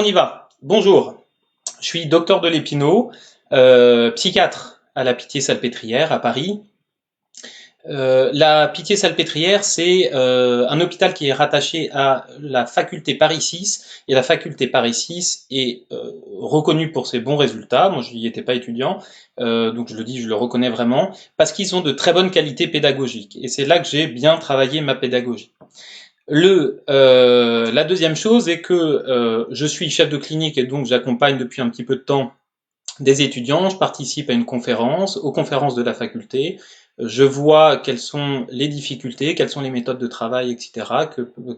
On y va. Bonjour, je suis docteur de l'Épinau, psychiatre à la Pitié-Salpêtrière à Paris. La Pitié-Salpêtrière, c'est un hôpital qui est rattaché à la faculté Paris 6, et la faculté Paris 6 est reconnue pour ses bons résultats. Moi, je n'y étais pas étudiant, donc je le dis, je le reconnais vraiment, parce qu'ils ont de très bonnes qualités pédagogiques. Et c'est là que j'ai bien travaillé ma pédagogie. La deuxième chose est que je suis chef de clinique et donc j'accompagne depuis un petit peu de temps des étudiants, je participe à une conférence, aux conférences de la faculté, je vois quelles sont les difficultés, quelles sont les méthodes de travail, etc.,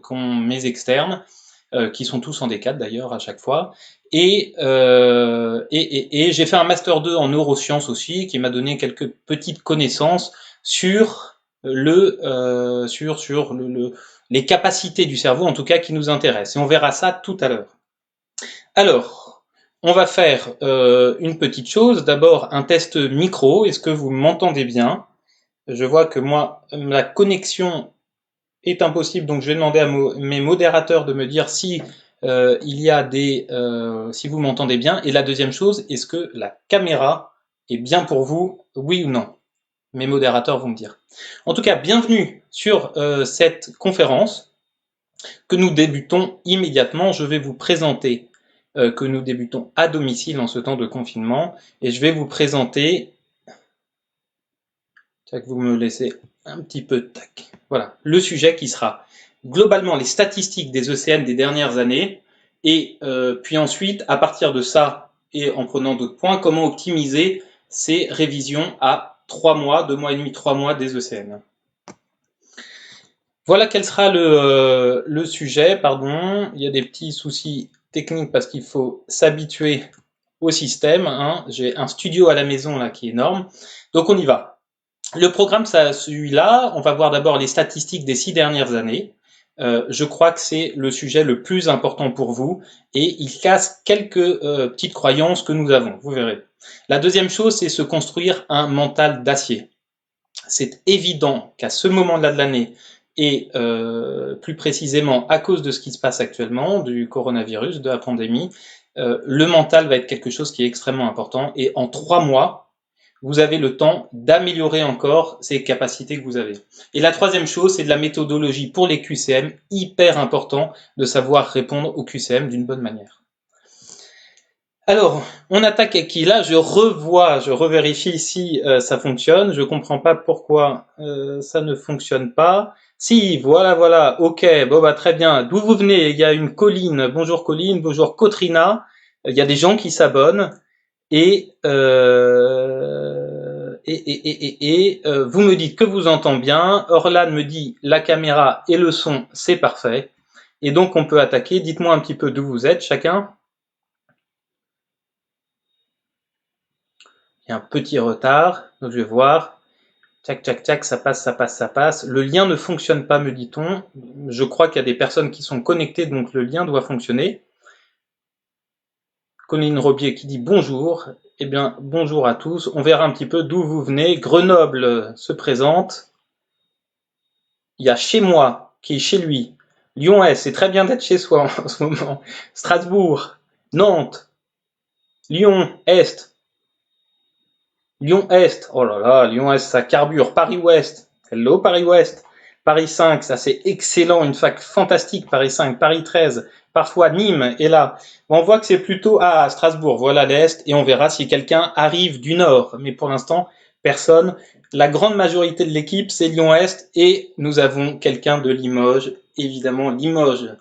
qu'ont mes externes, qui sont tous en D4 d'ailleurs à chaque fois. Et j'ai fait un Master 2 en neurosciences aussi, qui m'a donné quelques petites connaissances sur les capacités du cerveau, en tout cas, qui nous intéressent. Et on verra ça tout à l'heure. Alors, on va faire une petite chose. D'abord, un test micro. Est-ce que vous m'entendez bien? Je vois que moi, la connexion est impossible, donc je vais demander à mes modérateurs de me dire si si vous m'entendez bien. Et la deuxième chose, est-ce que la caméra est bien pour vous, oui ou non? Mes modérateurs vont me dire. En tout cas, bienvenue sur cette conférence que nous débutons immédiatement. Je vais vous présenter que nous débutons à domicile en ce temps de confinement et je vais vous présenter, tac, vous me laissez un petit peu, tac, voilà, le sujet qui sera globalement les statistiques des ECN des dernières années et puis ensuite, à partir de ça et en prenant d'autres points, comment optimiser ces révisions à 3 mois, 2 mois et demi, 3 mois des ECN. Voilà quel sera le sujet, pardon. Il y a des petits soucis techniques parce qu'il faut s'habituer au système. Hein. J'ai un studio à la maison là qui est énorme. Donc on y va. Le programme, c'est celui-là. On va voir d'abord les statistiques des 6 dernières années. Je crois que c'est le sujet le plus important pour vous et il casse quelques petites croyances que nous avons. Vous verrez. La deuxième chose, c'est se construire un mental d'acier. C'est évident qu'à ce moment-là de l'année, et plus précisément à cause de ce qui se passe actuellement, du coronavirus, de la pandémie, le mental va être quelque chose qui est extrêmement important. Et en 3 mois, vous avez le temps d'améliorer encore ces capacités que vous avez. Et la troisième chose, c'est de la méthodologie pour les QCM, hyper important de savoir répondre aux QCM d'une bonne manière. Alors, on attaque avec qui? Là, je revérifie si ça fonctionne. Je comprends pas pourquoi ça ne fonctionne pas. Si, voilà, ok, bon bah très bien. D'où vous venez? Il y a une Colline. Bonjour Colline, bonjour Kotrina. Il y a des gens qui s'abonnent vous me dites que vous entendez bien. Orlan me dit la caméra et le son, c'est parfait. Et donc on peut attaquer. Dites-moi un petit peu d'où vous êtes chacun. Il y a un petit retard, donc je vais voir. Tchac, ça passe. Le lien ne fonctionne pas, me dit-on. Je crois qu'il y a des personnes qui sont connectées, donc le lien doit fonctionner. Colline Robier qui dit bonjour. Eh bien, bonjour à tous. On verra un petit peu d'où vous venez. Grenoble se présente. Il y a chez moi, qui est chez lui. Lyon-Est, c'est très bien d'être chez soi en ce moment. Strasbourg, Nantes, Lyon-Est, Lyon-Est, oh là là, Lyon-Est, ça carbure. Paris-Ouest, hello Paris-Ouest. Paris 5, ça c'est excellent, une fac fantastique, Paris 5, Paris 13, parfois Nîmes est là. On voit que c'est plutôt à Strasbourg, voilà l'Est, et on verra si quelqu'un arrive du Nord. Mais pour l'instant, personne. La grande majorité de l'équipe, c'est Lyon-Est, et nous avons quelqu'un de Limoges. Évidemment, Limoges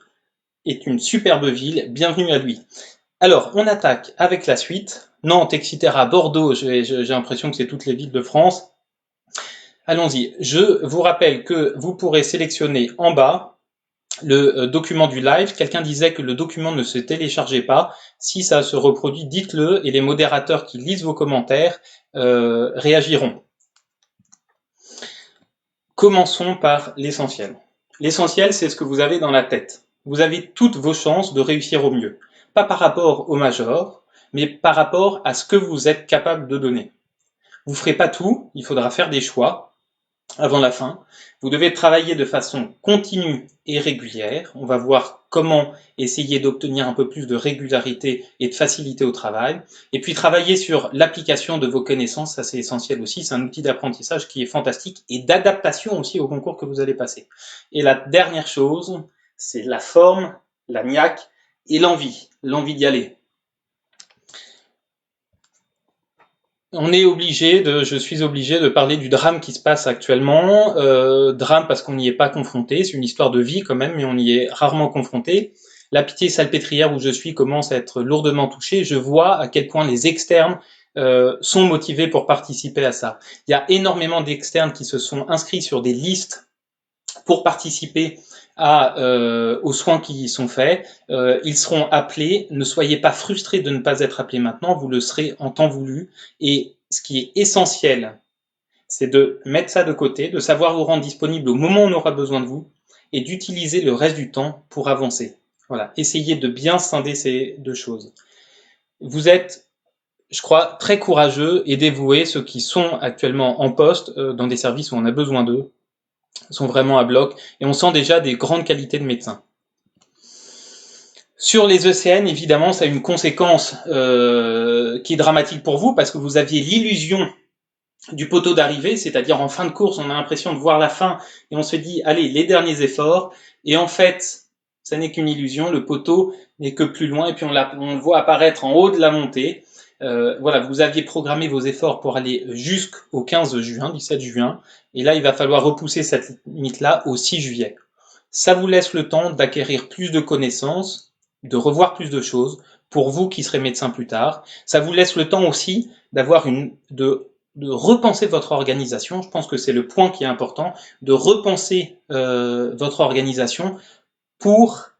est une superbe ville, bienvenue à lui. Alors, on attaque avec la suite. Nantes, etc., Bordeaux, j'ai l'impression que c'est toutes les villes de France. Allons-y. Je vous rappelle que vous pourrez sélectionner en bas le document du live. Quelqu'un disait que le document ne se téléchargeait pas. Si ça se reproduit, dites-le et les modérateurs qui lisent vos commentaires réagiront. Commençons par l'essentiel. L'essentiel, c'est ce que vous avez dans la tête. Vous avez toutes vos chances de réussir au mieux. Pas par rapport au major, mais par rapport à ce que vous êtes capable de donner. Vous ferez pas tout, il faudra faire des choix. avant la fin. Vous devez travailler de façon continue et régulière. On va voir comment essayer d'obtenir un peu plus de régularité et de facilité au travail. Et puis travailler sur l'application de vos connaissances, ça c'est essentiel aussi. C'est un outil d'apprentissage qui est fantastique et d'adaptation aussi au concours que vous allez passer. Et la dernière chose, c'est la forme, la niaque et l'envie d'y aller. Je suis obligé de parler du drame qui se passe actuellement. Drame parce qu'on n'y est pas confronté. C'est une histoire de vie quand même, mais on y est rarement confronté. La Pitié-Salpêtrière où je suis commence à être lourdement touchée. Je vois à quel point les externes sont motivés pour participer à ça. Il y a énormément d'externes qui se sont inscrits sur des listes pour participer aux soins qui y sont faits. Ils seront appelés. Ne soyez pas frustrés de ne pas être appelés maintenant. Vous le serez en temps voulu. Et ce qui est essentiel, c'est de mettre ça de côté, de savoir vous rendre disponible au moment où on aura besoin de vous et d'utiliser le reste du temps pour avancer. Voilà. Essayez de bien scinder ces deux choses. Vous êtes, je crois, très courageux et dévoués, ceux qui sont actuellement en poste dans des services où on a besoin d'eux, sont vraiment à bloc et on sent déjà des grandes qualités de médecins. Sur les ECN, évidemment, ça a une conséquence qui est dramatique pour vous parce que vous aviez l'illusion du poteau d'arrivée, c'est-à-dire en fin de course, on a l'impression de voir la fin et on se dit, allez, les derniers efforts. Et en fait, ça n'est qu'une illusion, le poteau n'est que plus loin et puis on le voit apparaître en haut de la montée. Voilà, vous aviez programmé vos efforts pour aller jusqu'au 15 juin, 17 juin, et là, il va falloir repousser cette limite-là au 6 juillet. Ça vous laisse le temps d'acquérir plus de connaissances, de revoir plus de choses, pour vous qui serez médecin plus tard. Ça vous laisse le temps aussi d'avoir de repenser votre organisation. Je pense que c'est le point qui est important, de repenser votre organisation pour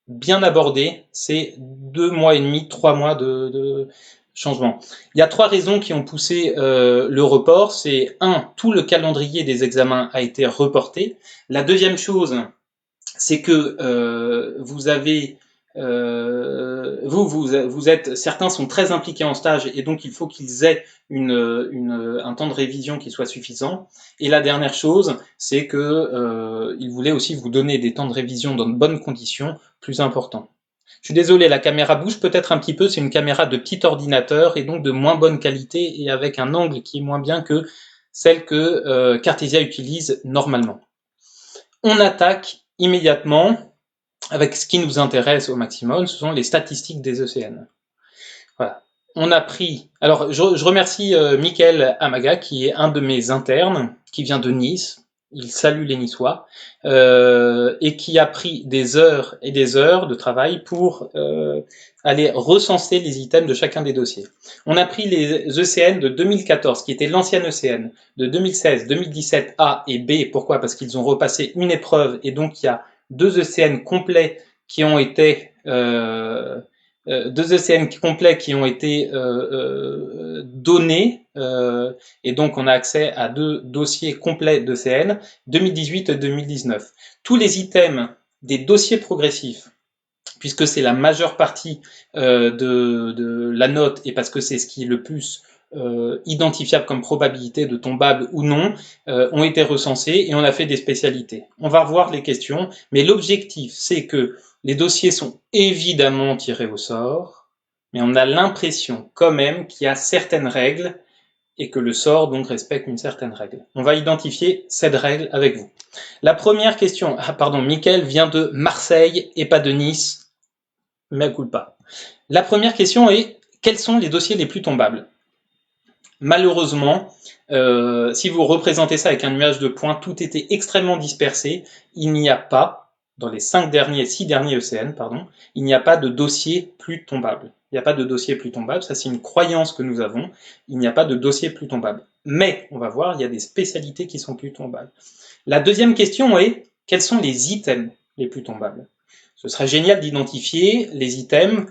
bien aborder ces 2 mois et demi, 3 mois de changement. Il y a 3 raisons qui ont poussé le report. C'est tout le calendrier des examens a été reporté. La deuxième chose, c'est que vous avez vous êtes, certains sont très impliqués en stage et donc il faut qu'ils aient un temps de révision qui soit suffisant. Et la dernière chose, c'est que ils voulaient aussi vous donner des temps de révision dans de bonnes conditions plus importants. Je suis désolé, la caméra bouge peut-être un petit peu, c'est une caméra de petit ordinateur et donc de moins bonne qualité et avec un angle qui est moins bien que celle que Cartesia utilise normalement. On attaque immédiatement avec ce qui nous intéresse au maximum, ce sont les statistiques des ECN. Voilà. On a pris. Alors, je remercie Mickaël Amaga, qui est un de mes internes, qui vient de Nice. Il salue les Niçois, et qui a pris des heures et des heures de travail pour aller recenser les items de chacun des dossiers. On a pris les ECN de 2014, qui était l'ancienne ECN, de 2016, 2017 A et B. Pourquoi? Parce qu'ils ont repassé une épreuve, et donc il y a 2 ECN complets qui ont été donnés, et donc on a accès à 2 dossiers complets d'ECN 2018 et 2019. Tous les items des dossiers progressifs, puisque c'est la majeure partie de la note et parce que c'est ce qui est le plus identifiable comme probabilité de tombable ou non, ont été recensés et on a fait des spécialités. On va revoir les questions, mais l'objectif c'est que les dossiers sont évidemment tirés au sort, mais on a l'impression quand même qu'il y a certaines règles et que le sort donc respecte une certaine règle. On va identifier cette règle avec vous. La première question, Mickaël vient de Marseille et pas de Nice, mea culpa. La première question est, quels sont les dossiers les plus tombables? Malheureusement, si vous représentez ça avec un nuage de points, tout était extrêmement dispersé. Il n'y a pas, dans les 6 derniers ECN, il n'y a pas de dossier plus tombable. Il n'y a pas de dossier plus tombable, ça c'est une croyance que nous avons, il n'y a pas de dossier plus tombable. Mais, on va voir, il y a des spécialités qui sont plus tombables. La deuxième question est, quels sont les items les plus tombables? Ce serait génial d'identifier les items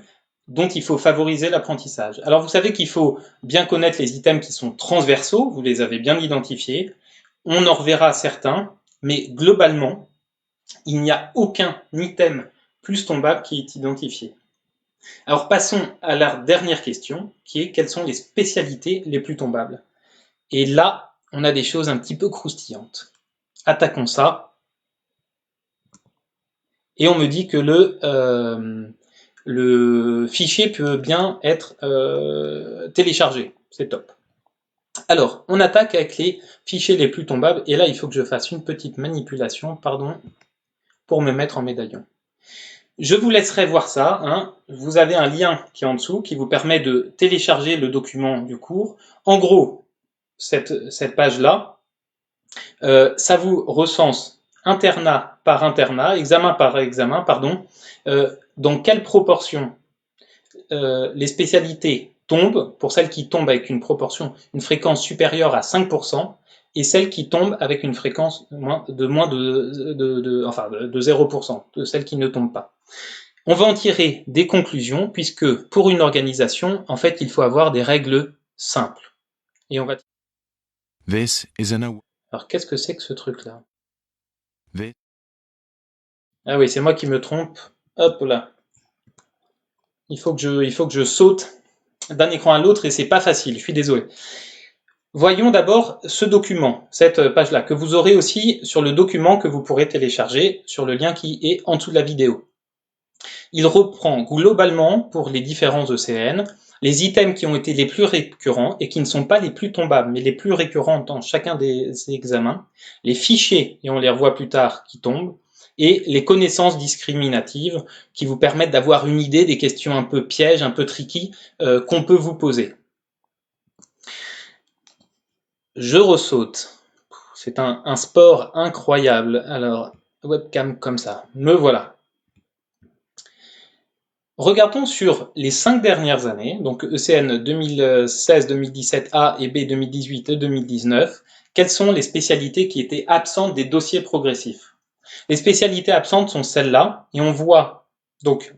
dont il faut favoriser l'apprentissage. Alors vous savez qu'il faut bien connaître les items qui sont transversaux, vous les avez bien identifiés, on en reverra certains, mais globalement, il n'y a aucun item plus tombable qui est identifié. Alors passons à la dernière question, qui est quelles sont les spécialités les plus tombables? Et là, on a des choses un petit peu croustillantes. Attaquons ça. Et on me dit que le fichier peut bien être téléchargé. C'est top. Alors, on attaque avec les fichiers les plus tombables. Et là, il faut que je fasse une petite manipulation, pardon, pour me mettre en médaillon. Je vous laisserai voir ça. Hein. Vous avez un lien qui est en dessous qui vous permet de télécharger le document du cours. En gros, cette page-là, ça vous recense internat par internat, examen par examen, pardon, dans quelle proportion les spécialités tombent, pour celles qui tombent avec une proportion, une fréquence supérieure à 5%, et celles qui tombent avec une fréquence de moins de 0%, de celles qui ne tombent pas. On va en tirer des conclusions, puisque pour une organisation, en fait, il faut avoir des règles simples. Et on va... Alors, qu'est-ce que c'est que ce truc-là? Ah oui, c'est moi qui me trompe. Hop là. Il faut que je saute d'un écran à l'autre et c'est pas facile, je suis désolé. Voyons d'abord ce document, cette page-là, que vous aurez aussi sur le document que vous pourrez télécharger sur le lien qui est en dessous de la vidéo. Il reprend globalement, pour les différents ECN, les items qui ont été les plus récurrents et qui ne sont pas les plus tombables, mais les plus récurrents dans chacun des examens, les fichiers, et on les revoit plus tard, qui tombent, et les connaissances discriminatives qui vous permettent d'avoir une idée des questions un peu pièges, un peu tricky, qu'on peut vous poser. Je ressaute. C'est un sport incroyable. Alors, webcam comme ça. Me voilà. Regardons sur les 5 dernières années, donc ECN 2016, 2017A et B 2018 et 2019, quelles sont les spécialités qui étaient absentes des dossiers progressifs. Les spécialités absentes sont celles-là, et on voit, donc,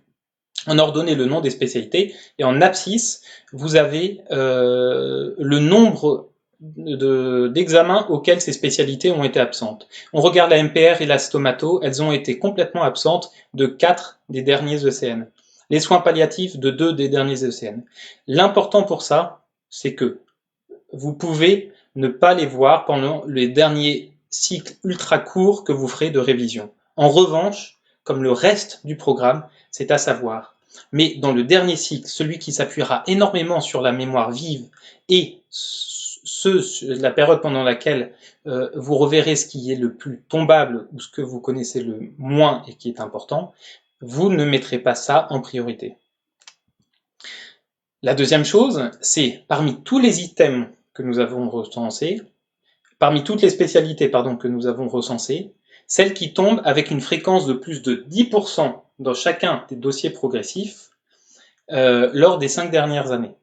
on a ordonné le nom des spécialités, et en abscisse, vous avez le nombre d'examens auxquels ces spécialités ont été absentes. On regarde la MPR et la stomato, elles ont été complètement absentes de 4 des derniers ECN. Les soins palliatifs de 2 des derniers ECN. L'important pour ça, c'est que vous pouvez ne pas les voir pendant les derniers cycles ultra courts que vous ferez de révision. En revanche, comme le reste du programme, c'est à savoir. Mais dans le dernier cycle, celui qui s'appuiera énormément sur la mémoire vive et la période pendant laquelle vous reverrez ce qui est le plus tombable ou ce que vous connaissez le moins et qui est important, vous ne mettrez pas ça en priorité. La deuxième chose, c'est parmi tous les items que nous avons recensés, parmi toutes les spécialités que nous avons recensées, celles qui tombent avec une fréquence de plus de 10% dans chacun des dossiers progressifs lors des 5 dernières années.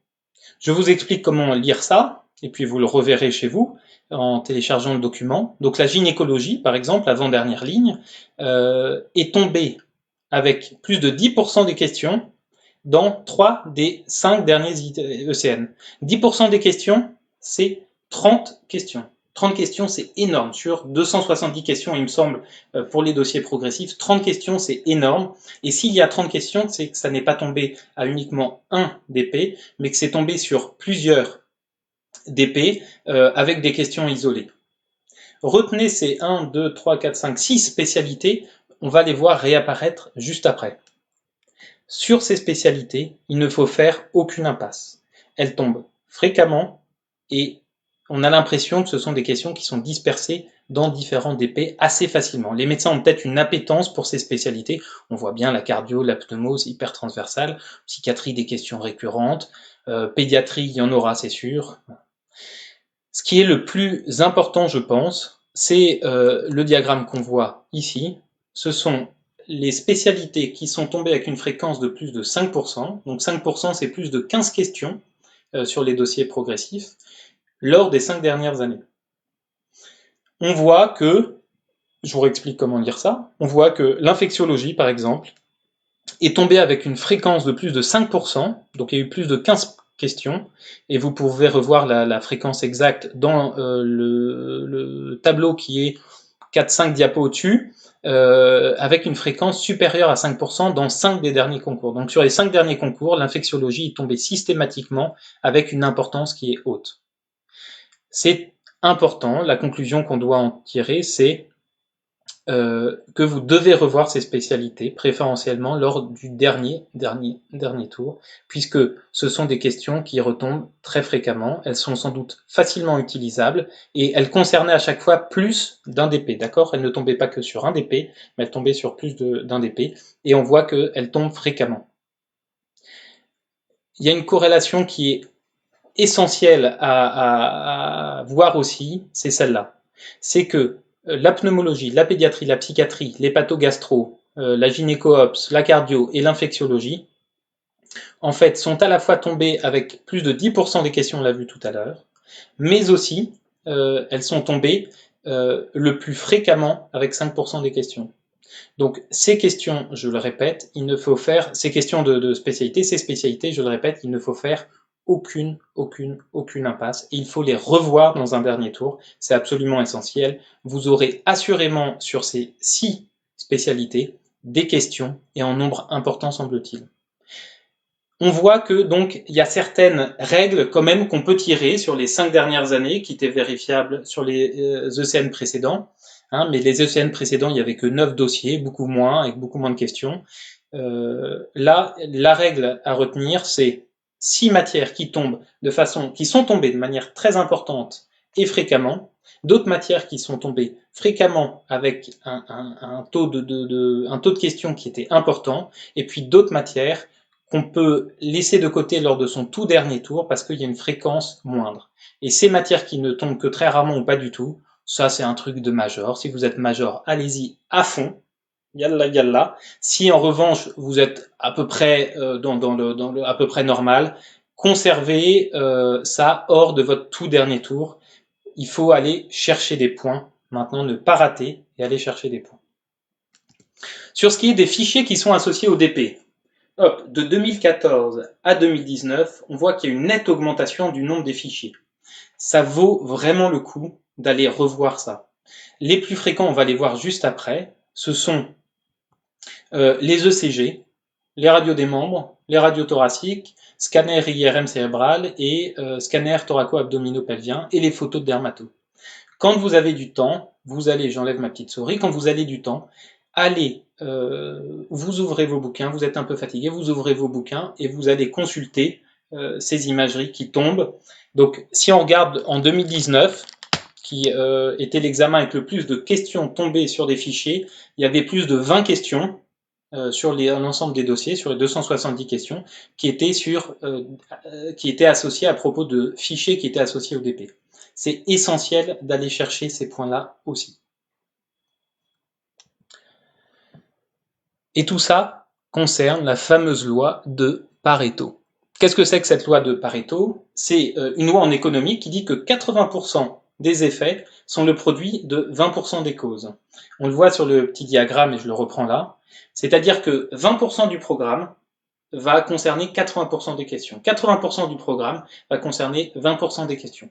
Je vous explique comment lire ça, et puis vous le reverrez chez vous en téléchargeant le document. Donc la gynécologie, par exemple, l'avant-dernière ligne, est tombée avec plus de 10% des questions dans 3 des 5 derniers ECN. 10% des questions, c'est 30 questions. 30 questions, c'est énorme. Sur 270 questions, il me semble, pour les dossiers progressifs, 30 questions, c'est énorme. Et s'il y a 30 questions, c'est que ça n'est pas tombé à uniquement un DP, mais que c'est tombé sur plusieurs DP avec des questions isolées. Retenez ces 1, 2, 3, 4, 5, 6 spécialités. On va les voir réapparaître juste après. Sur ces spécialités, il ne faut faire aucune impasse. Elles tombent fréquemment et on a l'impression que ce sont des questions qui sont dispersées dans différents DP assez facilement. Les médecins ont peut-être une appétence pour ces spécialités. On voit bien la cardio, la pneumose, hyper transversale, psychiatrie des questions récurrentes, pédiatrie, il y en aura, c'est sûr. Ce qui est le plus important, je pense, c'est le diagramme qu'on voit ici. Ce sont les spécialités qui sont tombées avec une fréquence de plus de 5%, donc 5% c'est plus de 15 questions sur les dossiers progressifs, lors des 5 dernières années. On voit que, je vous réexplique comment lire ça, on voit que l'infectiologie par exemple, est tombée avec une fréquence de plus de 5%, donc il y a eu plus de 15 questions, et vous pouvez revoir la fréquence exacte dans le tableau qui est 4-5 diapos au-dessus, avec une fréquence supérieure à 5% dans 5 des derniers concours. Donc sur les 5 derniers concours, l'infectiologie est tombée systématiquement avec une importance qui est haute. C'est important, la conclusion qu'on doit en tirer, c'est que vous devez revoir ces spécialités, préférentiellement lors du dernier tour, puisque ce sont des questions qui retombent très fréquemment, elles sont sans doute facilement utilisables, et elles concernaient à chaque fois plus d'un DP, d'accord? Elles ne tombaient pas que sur un DP, mais elles tombaient sur plus d'un DP, et on voit qu'elles tombent fréquemment. Il y a une corrélation qui est essentielle à voir aussi, c'est celle-là. C'est que la pneumologie, la pédiatrie, la psychiatrie, l'hépatogastro, la gynéco-obs, la cardio et l'infectiologie, en fait, sont à la fois tombées avec plus de 10% des questions, on l'a vu tout à l'heure, mais aussi, elles sont tombées le plus fréquemment avec 5% des questions. Donc, ces questions, je le répète, il ne faut faire, ces questions de spécialité, ces spécialités, je le répète, il ne faut faire aucune impasse. Il faut les revoir dans un dernier tour. C'est absolument essentiel. Vous aurez assurément sur ces 6 spécialités des questions et en nombre important, semble-t-il. On voit que donc il y a certaines règles quand même qu'on peut tirer sur les 5 dernières années qui étaient vérifiables sur les ECN précédents. Hein, mais les ECN précédents, il n'y avait que 9 dossiers, beaucoup moins, avec beaucoup moins de questions. Là, la règle à retenir, c'est 6 matières qui tombent qui sont tombées de manière très importante et fréquemment, d'autres matières qui sont tombées fréquemment avec un taux de questions qui était important, et puis d'autres matières qu'on peut laisser de côté lors de son tout dernier tour parce qu'il y a une fréquence moindre. Et ces matières qui ne tombent que très rarement ou pas du tout, ça c'est un truc de major. Si vous êtes major, allez-y à fond. Yalla yalla. Si en revanche vous êtes à peu près dans le à peu près normal, conservez ça hors de votre tout dernier tour. Il faut aller chercher des points. Maintenant, ne pas rater et aller chercher des points. Sur ce qui est des fichiers qui sont associés au DP, hop, de 2014 à 2019, on voit qu'il y a une nette augmentation du nombre des fichiers. Ça vaut vraiment le coup d'aller revoir ça. Les plus fréquents, on va les voir juste après, ce sont les ECG, les radios des membres, les radios thoraciques, scanner IRM cérébral et scanner thoraco-abdominopelvien et les photos de dermato. Quand vous avez du temps, vous allez, j'enlève ma petite souris, quand vous avez du temps, allez, vous ouvrez vos bouquins, vous êtes un peu fatigué, vous ouvrez vos bouquins et vous allez consulter ces imageries qui tombent. Donc, si on regarde en 2019, qui était l'examen avec le plus de questions tombées sur des fichiers, il y avait plus de 20 questions sur l'ensemble des dossiers, sur les 270 questions, qui étaient associées à propos de fichiers qui étaient associés au DP. C'est essentiel d'aller chercher ces points-là aussi. Et tout ça concerne la fameuse loi de Pareto. Qu'est-ce que c'est que cette loi de Pareto? C'est une loi en économie qui dit que 80% des effets sont le produit de 20% des causes. On le voit sur le petit diagramme et je le reprends là. C'est-à-dire que 20% du programme va concerner 80% des questions. 80% du programme va concerner 20% des questions.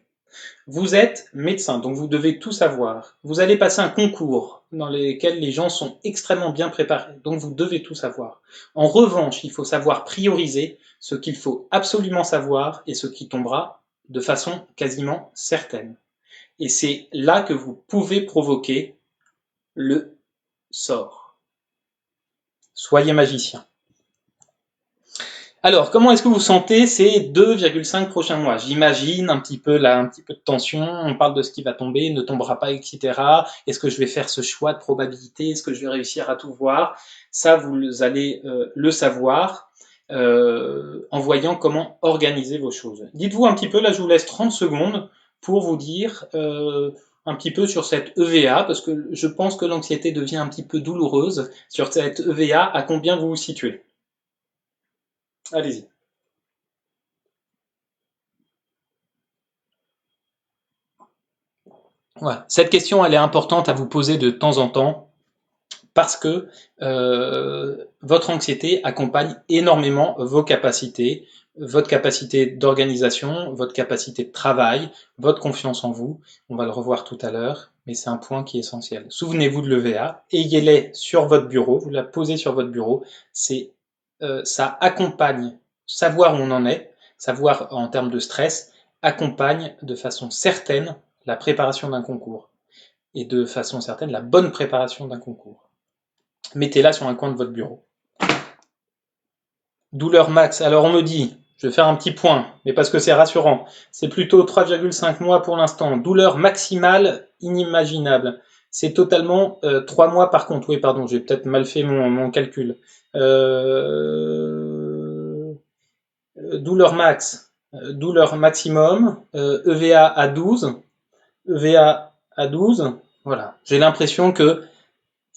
Vous êtes médecin, donc vous devez tout savoir. Vous allez passer un concours dans lequel les gens sont extrêmement bien préparés, donc vous devez tout savoir. En revanche, il faut savoir prioriser ce qu'il faut absolument savoir et ce qui tombera de façon quasiment certaine. Et c'est là que vous pouvez provoquer le sort. Soyez magicien. Alors, comment est-ce que vous sentez ces 2,5 prochains mois? J'imagine un petit peu là, un petit peu de tension. On parle de ce qui va tomber, ne tombera pas, etc. Est-ce que je vais faire ce choix de probabilité? Est-ce que je vais réussir à tout voir? Ça, vous allez le savoir en voyant comment organiser vos choses. Dites-vous un petit peu, là, je vous laisse 30 secondes pour vous dire un petit peu sur cette EVA, parce que je pense que l'anxiété devient un petit peu douloureuse. Sur cette EVA, à combien vous vous situez? Allez-y. Voilà. Cette question, elle est importante à vous poser de temps en temps parce que votre anxiété accompagne énormément vos capacités, votre capacité d'organisation, votre capacité de travail, votre confiance en vous. On va le revoir tout à l'heure, mais c'est un point qui est essentiel. Souvenez-vous de l'EVA, ayez-les sur votre bureau, vous la posez sur votre bureau. Ça accompagne, savoir où on en est, savoir en termes de stress, accompagne de façon certaine la préparation d'un concours. Et de façon certaine, la bonne préparation d'un concours. Mettez-la sur un coin de votre bureau. Douleur max. Alors on me dit, je vais faire un petit point, mais parce que c'est rassurant, c'est plutôt 3,5 mois pour l'instant. Douleur maximale inimaginable. C'est totalement 3 mois par contre. Oui, pardon, j'ai peut-être mal fait mon calcul. Douleur max, douleur maximum, EVA à 12, EVA à 12. Voilà, j'ai l'impression qu'il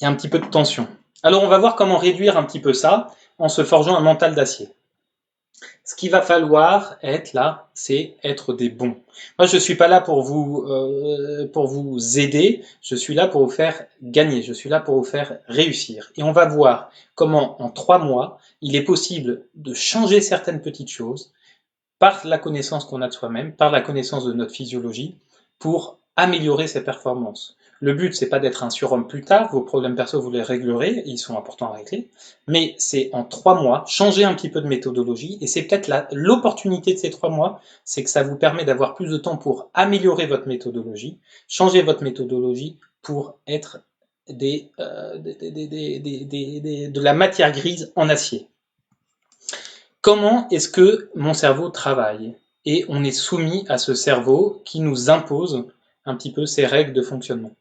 y a un petit peu de tension. Alors on va voir comment réduire un petit peu ça en se forgeant un mental d'acier. Ce qu'il va falloir être là, c'est être des bons. Moi, je suis pas là pour vous aider, je suis là pour vous faire gagner, je suis là pour vous faire réussir. Et on va voir comment, en 3 mois, il est possible de changer certaines petites choses par la connaissance qu'on a de soi-même, par la connaissance de notre physiologie, pour améliorer ses performances. Le but, c'est pas d'être un surhomme plus tard, vos problèmes perso, vous les réglerez, ils sont importants à régler, mais c'est en 3 mois, changer un petit peu de méthodologie, et c'est peut-être l'opportunité de ces 3 mois, c'est que ça vous permet d'avoir plus de temps pour améliorer votre méthodologie, changer votre méthodologie pour être de la matière grise en acier. Comment est-ce que mon cerveau travaille? Et on est soumis à ce cerveau qui nous impose un petit peu ses règles de fonctionnement.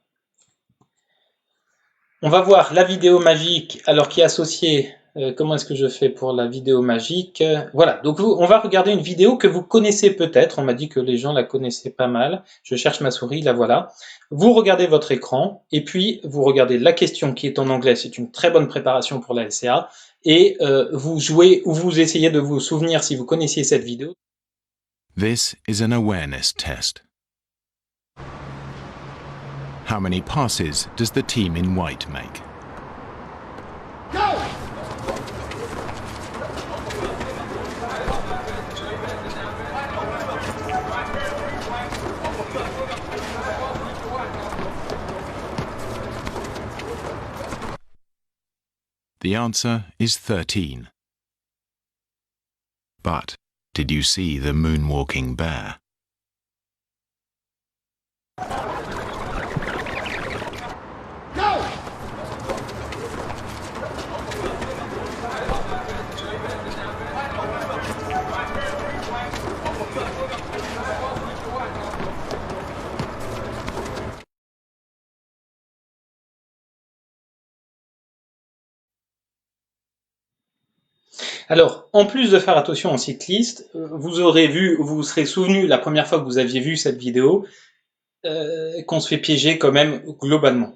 On va voir la vidéo magique, alors qui est associée, comment est-ce que je fais pour la vidéo magique? Voilà, donc on va regarder une vidéo que vous connaissez peut-être, on m'a dit que les gens la connaissaient pas mal, je cherche ma souris, la voilà. Vous regardez votre écran, et puis vous regardez la question qui est en anglais, c'est une très bonne préparation pour la LCA, et vous jouez ou vous essayez de vous souvenir si vous connaissiez cette vidéo. This is an awareness test. How many passes does the team in white make? Go! The answer is 13. But did you see the moonwalking bear? Alors, en plus de faire attention en cycliste, vous aurez vu, vous vous serez souvenu la première fois que vous aviez vu cette vidéo, qu'on se fait piéger quand même globalement.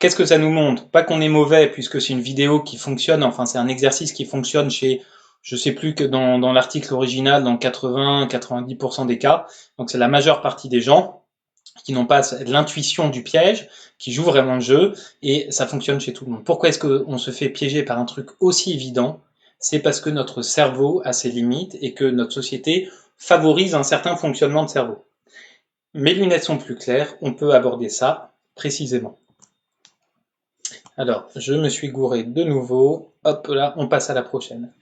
Qu'est-ce que ça nous montre? Pas qu'on est mauvais puisque c'est une vidéo qui fonctionne, enfin c'est un exercice qui fonctionne chez, je sais plus que dans l'article original, dans 80-90% des cas, donc c'est la majeure partie des gens qui n'ont pas l'intuition du piège, qui jouent vraiment le jeu, et ça fonctionne chez tout le monde. Pourquoi est-ce qu'on se fait piéger par un truc aussi évident? C'est parce que notre cerveau a ses limites et que notre société favorise un certain fonctionnement de cerveau. Mes lunettes sont plus claires, on peut aborder ça précisément. Alors, je me suis gouré de nouveau, hop là, on passe à la prochaine.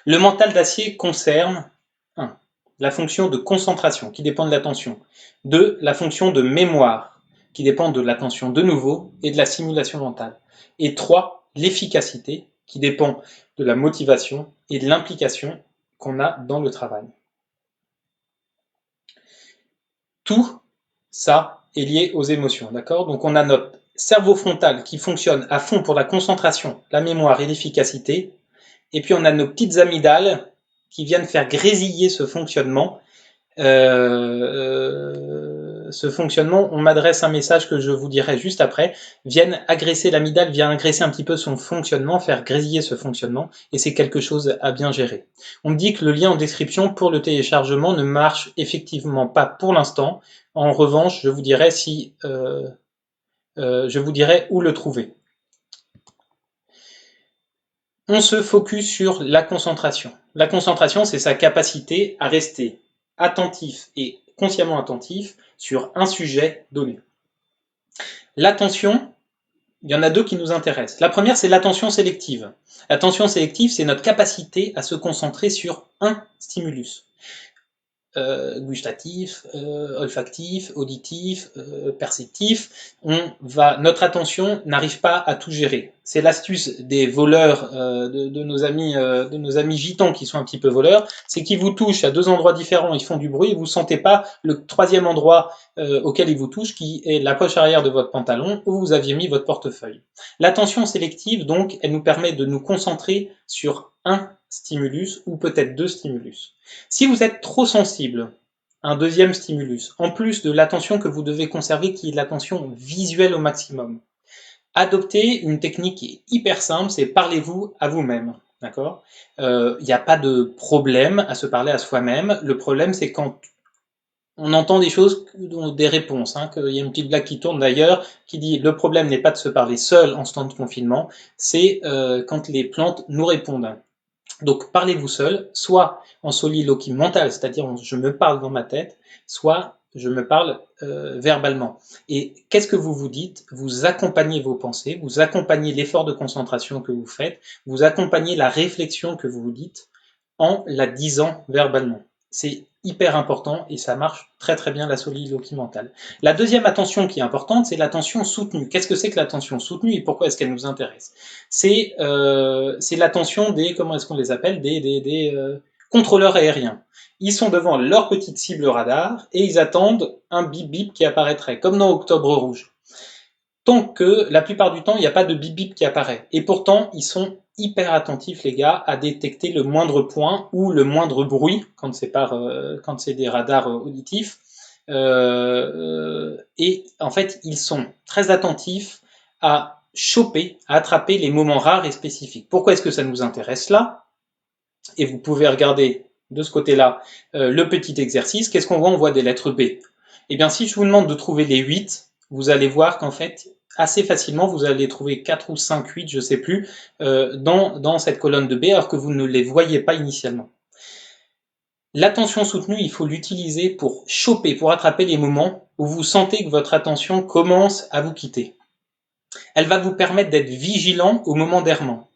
Le mental d'acier concerne 1. La fonction de concentration, qui dépend de l'attention. 2. La fonction de mémoire, qui dépend de l'attention de nouveau et de la simulation mentale. Et 3. L'efficacité, qui dépend de la motivation et de l'implication qu'on a dans le travail. Tout ça est lié aux émotions, d'accord? Donc on a notre cerveau frontal qui fonctionne à fond pour la concentration, la mémoire et l'efficacité, et puis on a nos petites amygdales qui viennent faire grésiller ce fonctionnement. On m'adresse un message que je vous dirai juste après, viennent agresser l'amygdale, vient agresser un petit peu son fonctionnement, faire grésiller ce fonctionnement, et c'est quelque chose à bien gérer. On me dit que le lien en description pour le téléchargement ne marche effectivement pas pour l'instant. En revanche, je vous dirai je vous dirai où le trouver. On se focus sur la concentration. La concentration, c'est sa capacité à rester attentif et consciemment attentif sur un sujet donné. L'attention, il y en a deux qui nous intéressent. La première, c'est l'attention sélective. L'attention sélective, c'est notre capacité à se concentrer sur un stimulus. gustatif, olfactif, auditif, perceptif. Notre attention n'arrive pas à tout gérer. C'est l'astuce des voleurs, de nos amis gitans qui sont un petit peu voleurs, c'est qu'ils vous touchent à deux endroits différents, ils font du bruit, et vous sentez pas le troisième endroit auquel ils vous touchent, qui est la poche arrière de votre pantalon où vous aviez mis votre portefeuille. L'attention sélective, donc, elle nous permet de nous concentrer sur un stimulus ou peut-être deux stimulus. Si vous êtes trop sensible, un deuxième stimulus, en plus de l'attention que vous devez conserver qui est l'attention visuelle au maximum. Adoptez une technique qui est hyper simple, c'est parlez-vous à vous-même. D'accord ? Il n'y a pas de problème à se parler à soi-même. Le problème, c'est quand on entend des choses, des réponses. Il y a une petite blague qui tourne d'ailleurs, qui dit le problème n'est pas de se parler seul en ce temps de confinement, c'est quand les plantes nous répondent. Donc parlez-vous seul, soit en soliloquie mentale, c'est-à-dire je me parle dans ma tête, soit je me parle verbalement. Et qu'est-ce que vous vous dites? Vous accompagnez vos pensées, vous accompagnez l'effort de concentration que vous faites, vous accompagnez la réflexion que vous vous dites en la disant verbalement. C'est hyper important et ça marche très très bien la soliloquie mentale. La deuxième attention qui est importante, c'est l'attention soutenue. Qu'est-ce que c'est que l'attention soutenue et pourquoi est-ce qu'elle nous intéresse? C'est l'attention des, comment est-ce qu'on les appelle, des contrôleurs aériens. Ils sont devant leur petite cible radar et ils attendent un bip bip qui apparaîtrait, comme dans Octobre Rouge. Tant que la plupart du temps, il n'y a pas de bip bip qui apparaît. Et pourtant, ils sont hyper attentifs, les gars, à détecter le moindre point ou le moindre bruit quand c'est des radars auditifs. Et en fait, ils sont très attentifs à choper, à attraper les moments rares et spécifiques. Pourquoi est-ce que ça nous intéresse là? Et vous pouvez regarder de ce côté-là le petit exercice. Qu'est-ce qu'on voit? On voit des lettres B. Eh bien, si je vous demande de trouver les 8, vous allez voir qu'en fait, assez facilement, vous allez trouver 4 ou 5, 8, je ne sais plus, dans cette colonne de B, alors que vous ne les voyez pas initialement. L'attention soutenue, il faut l'utiliser pour choper, pour attraper les moments où vous sentez que votre attention commence à vous quitter. Elle va vous permettre d'être vigilant au moment d'errement.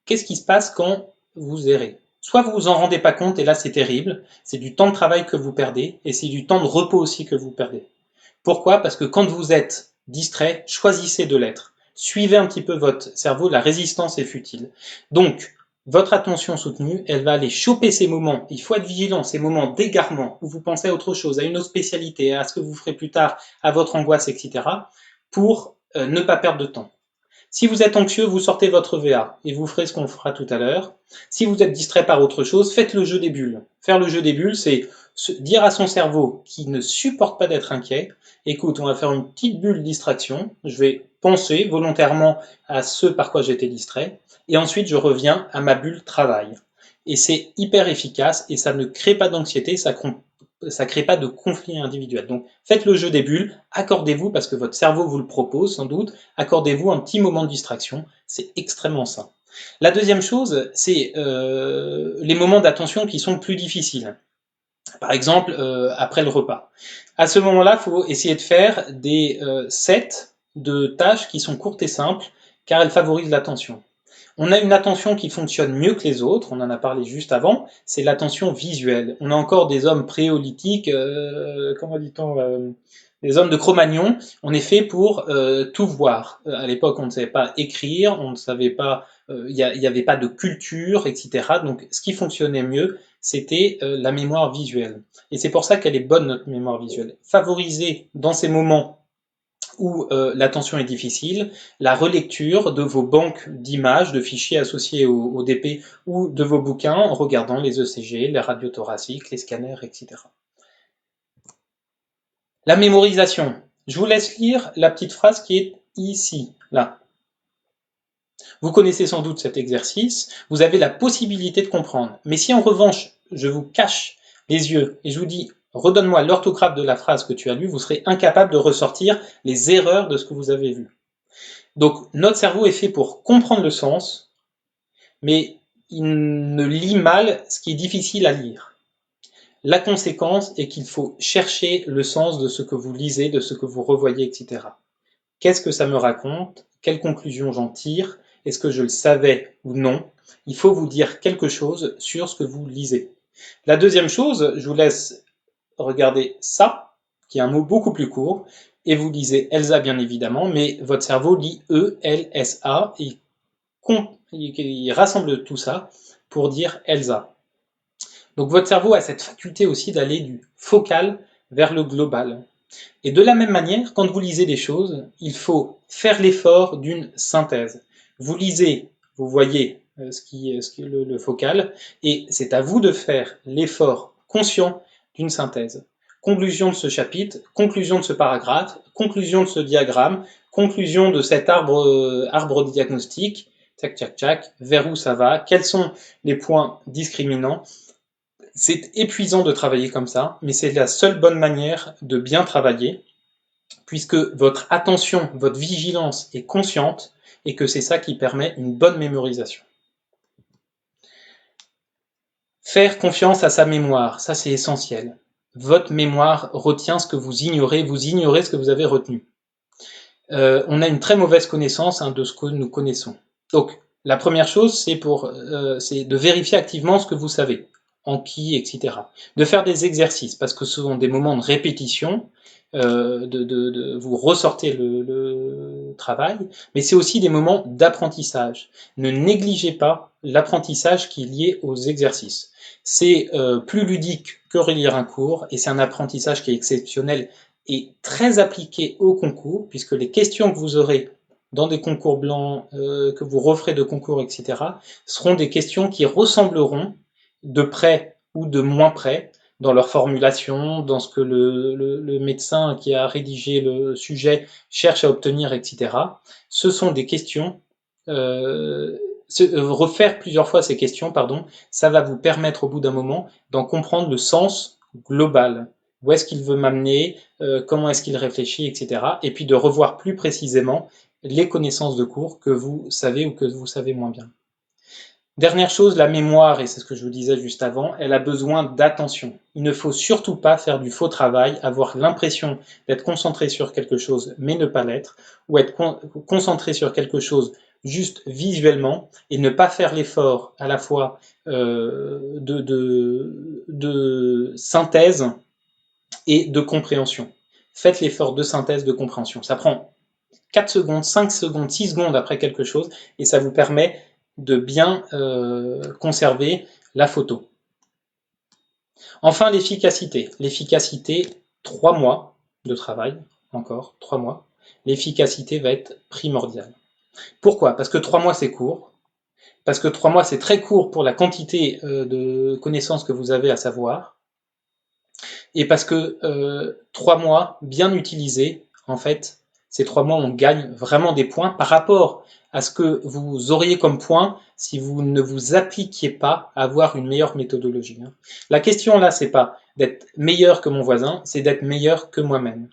Qu'est-ce qui se passe quand vous errez? Soit vous vous en rendez pas compte, et là c'est terrible, c'est du temps de travail que vous perdez, et c'est du temps de repos aussi que vous perdez. Pourquoi? Parce que quand vous êtes distrait, choisissez de l'être. Suivez un petit peu votre cerveau, la résistance est futile. Donc, votre attention soutenue, elle va aller choper ces moments, il faut être vigilant, ces moments d'égarement, où vous pensez à autre chose, à une autre spécialité, à ce que vous ferez plus tard, à votre angoisse, etc., pour ne pas perdre de temps. Si vous êtes anxieux, vous sortez votre VA et vous ferez ce qu'on fera tout à l'heure. Si vous êtes distrait par autre chose, faites le jeu des bulles. Faire le jeu des bulles, c'est dire à son cerveau qui ne supporte pas d'être inquiet, écoute, on va faire une petite bulle distraction, je vais penser volontairement à ce par quoi j'étais distrait, et ensuite je reviens à ma bulle travail. Et c'est hyper efficace et ça ne crée pas d'anxiété, ça crée pas de conflit individuel. Donc faites le jeu des bulles, accordez-vous, parce que votre cerveau vous le propose sans doute, accordez-vous un petit moment de distraction, c'est extrêmement sain. La deuxième chose, c'est les moments d'attention qui sont plus difficiles. Par exemple, après le repas. À ce moment-là, il faut essayer de faire des sets de tâches qui sont courtes et simples, car elles favorisent l'attention. On a une attention qui fonctionne mieux que les autres, on en a parlé juste avant, c'est l'attention visuelle. On a encore des hommes préolithiques, comment dit-on, des hommes de Cro-Magnon, on est fait pour tout voir. À l'époque, on ne savait pas écrire, on ne savait pas, il n'y avait pas de culture, etc. Donc, ce qui fonctionnait mieux, c'était la mémoire visuelle. Et c'est pour ça qu'elle est bonne, notre mémoire visuelle. Favoriser dans ces moments où l'attention est difficile, la relecture de vos banques d'images, de fichiers associés au DP ou de vos bouquins en regardant les ECG, les radios thoraciques, les scanners, etc. La mémorisation. Je vous laisse lire la petite phrase qui est ici, là. Vous connaissez sans doute cet exercice, vous avez la possibilité de comprendre. Mais si en revanche, je vous cache les yeux et je vous dis redonne-moi l'orthographe de la phrase que tu as lue, vous serez incapable de ressortir les erreurs de ce que vous avez vu. Donc notre cerveau est fait pour comprendre le sens, mais il ne lit mal ce qui est difficile à lire. La conséquence est qu'il faut chercher le sens de ce que vous lisez, de ce que vous revoyez, etc. Qu'est-ce que ça me raconte? Quelle conclusion j'en tire? Est-ce que je le savais ou non? Il faut vous dire quelque chose sur ce que vous lisez. La deuxième chose, je vous laisse regarder ça, qui est un mot beaucoup plus court, et vous lisez Elsa bien évidemment, mais votre cerveau lit E-L-S-A, et il rassemble tout ça pour dire Elsa. Donc votre cerveau a cette faculté aussi d'aller du focal vers le global. Et de la même manière, quand vous lisez des choses, il faut faire l'effort d'une synthèse. Vous lisez, vous voyez le focal, et c'est à vous de faire l'effort conscient d'une synthèse. Conclusion de ce chapitre, conclusion de ce paragraphe, conclusion de ce diagramme, conclusion de cet arbre diagnostique, tchac tchac tchac, vers où ça va, quels sont les points discriminants. C'est épuisant de travailler comme ça, mais c'est la seule bonne manière de bien travailler, puisque votre attention, votre vigilance est consciente, et que c'est ça qui permet une bonne mémorisation. Faire confiance à sa mémoire, ça c'est essentiel. Votre mémoire retient ce que vous ignorez ce que vous avez retenu. On a une très mauvaise connaissance de ce que nous connaissons. Donc, la première chose, c'est de vérifier activement ce que vous savez, en qui, etc. De faire des exercices, parce que ce sont des moments de répétition, vous ressortez le travail, mais c'est aussi des moments d'apprentissage. Ne négligez pas l'apprentissage qui est lié aux exercices. C'est plus ludique que relire un cours, et c'est un apprentissage qui est exceptionnel et très appliqué au concours, puisque les questions que vous aurez dans des concours blancs, que vous referez de concours, etc., seront des questions qui ressembleront de près ou de moins près dans leur formulation, dans ce que le médecin qui a rédigé le sujet cherche à obtenir, etc. Ce sont des questions, refaire plusieurs fois ces questions, ça va vous permettre au bout d'un moment d'en comprendre le sens global. Où est-ce qu'il veut m'amener, comment est-ce qu'il réfléchit, etc. Et puis de revoir plus précisément les connaissances de cours que vous savez ou que vous savez moins bien. Dernière chose, la mémoire, et c'est ce que je vous disais juste avant, elle a besoin d'attention. Il ne faut surtout pas faire du faux travail, avoir l'impression d'être concentré sur quelque chose mais ne pas l'être, ou être concentré sur quelque chose juste visuellement, et ne pas faire l'effort à la fois de synthèse et de compréhension. Faites l'effort de synthèse, de compréhension. Ça prend 4 secondes, 5 secondes, 6 secondes après quelque chose, et ça vous permet de bien conserver la photo. Enfin, l'efficacité. L'efficacité, 3 mois de travail, encore 3 mois. L'efficacité va être primordiale. Pourquoi? Parce que 3 mois c'est court. Parce que 3 mois c'est très court pour la quantité de connaissances que vous avez à savoir. Et parce que 3 mois bien utilisés, en fait, ces 3 mois on gagne vraiment des points par rapport à ce que vous auriez comme point si vous ne vous appliquiez pas à avoir une meilleure méthodologie. La question là, c'est pas d'être meilleur que mon voisin, c'est d'être meilleur que moi-même.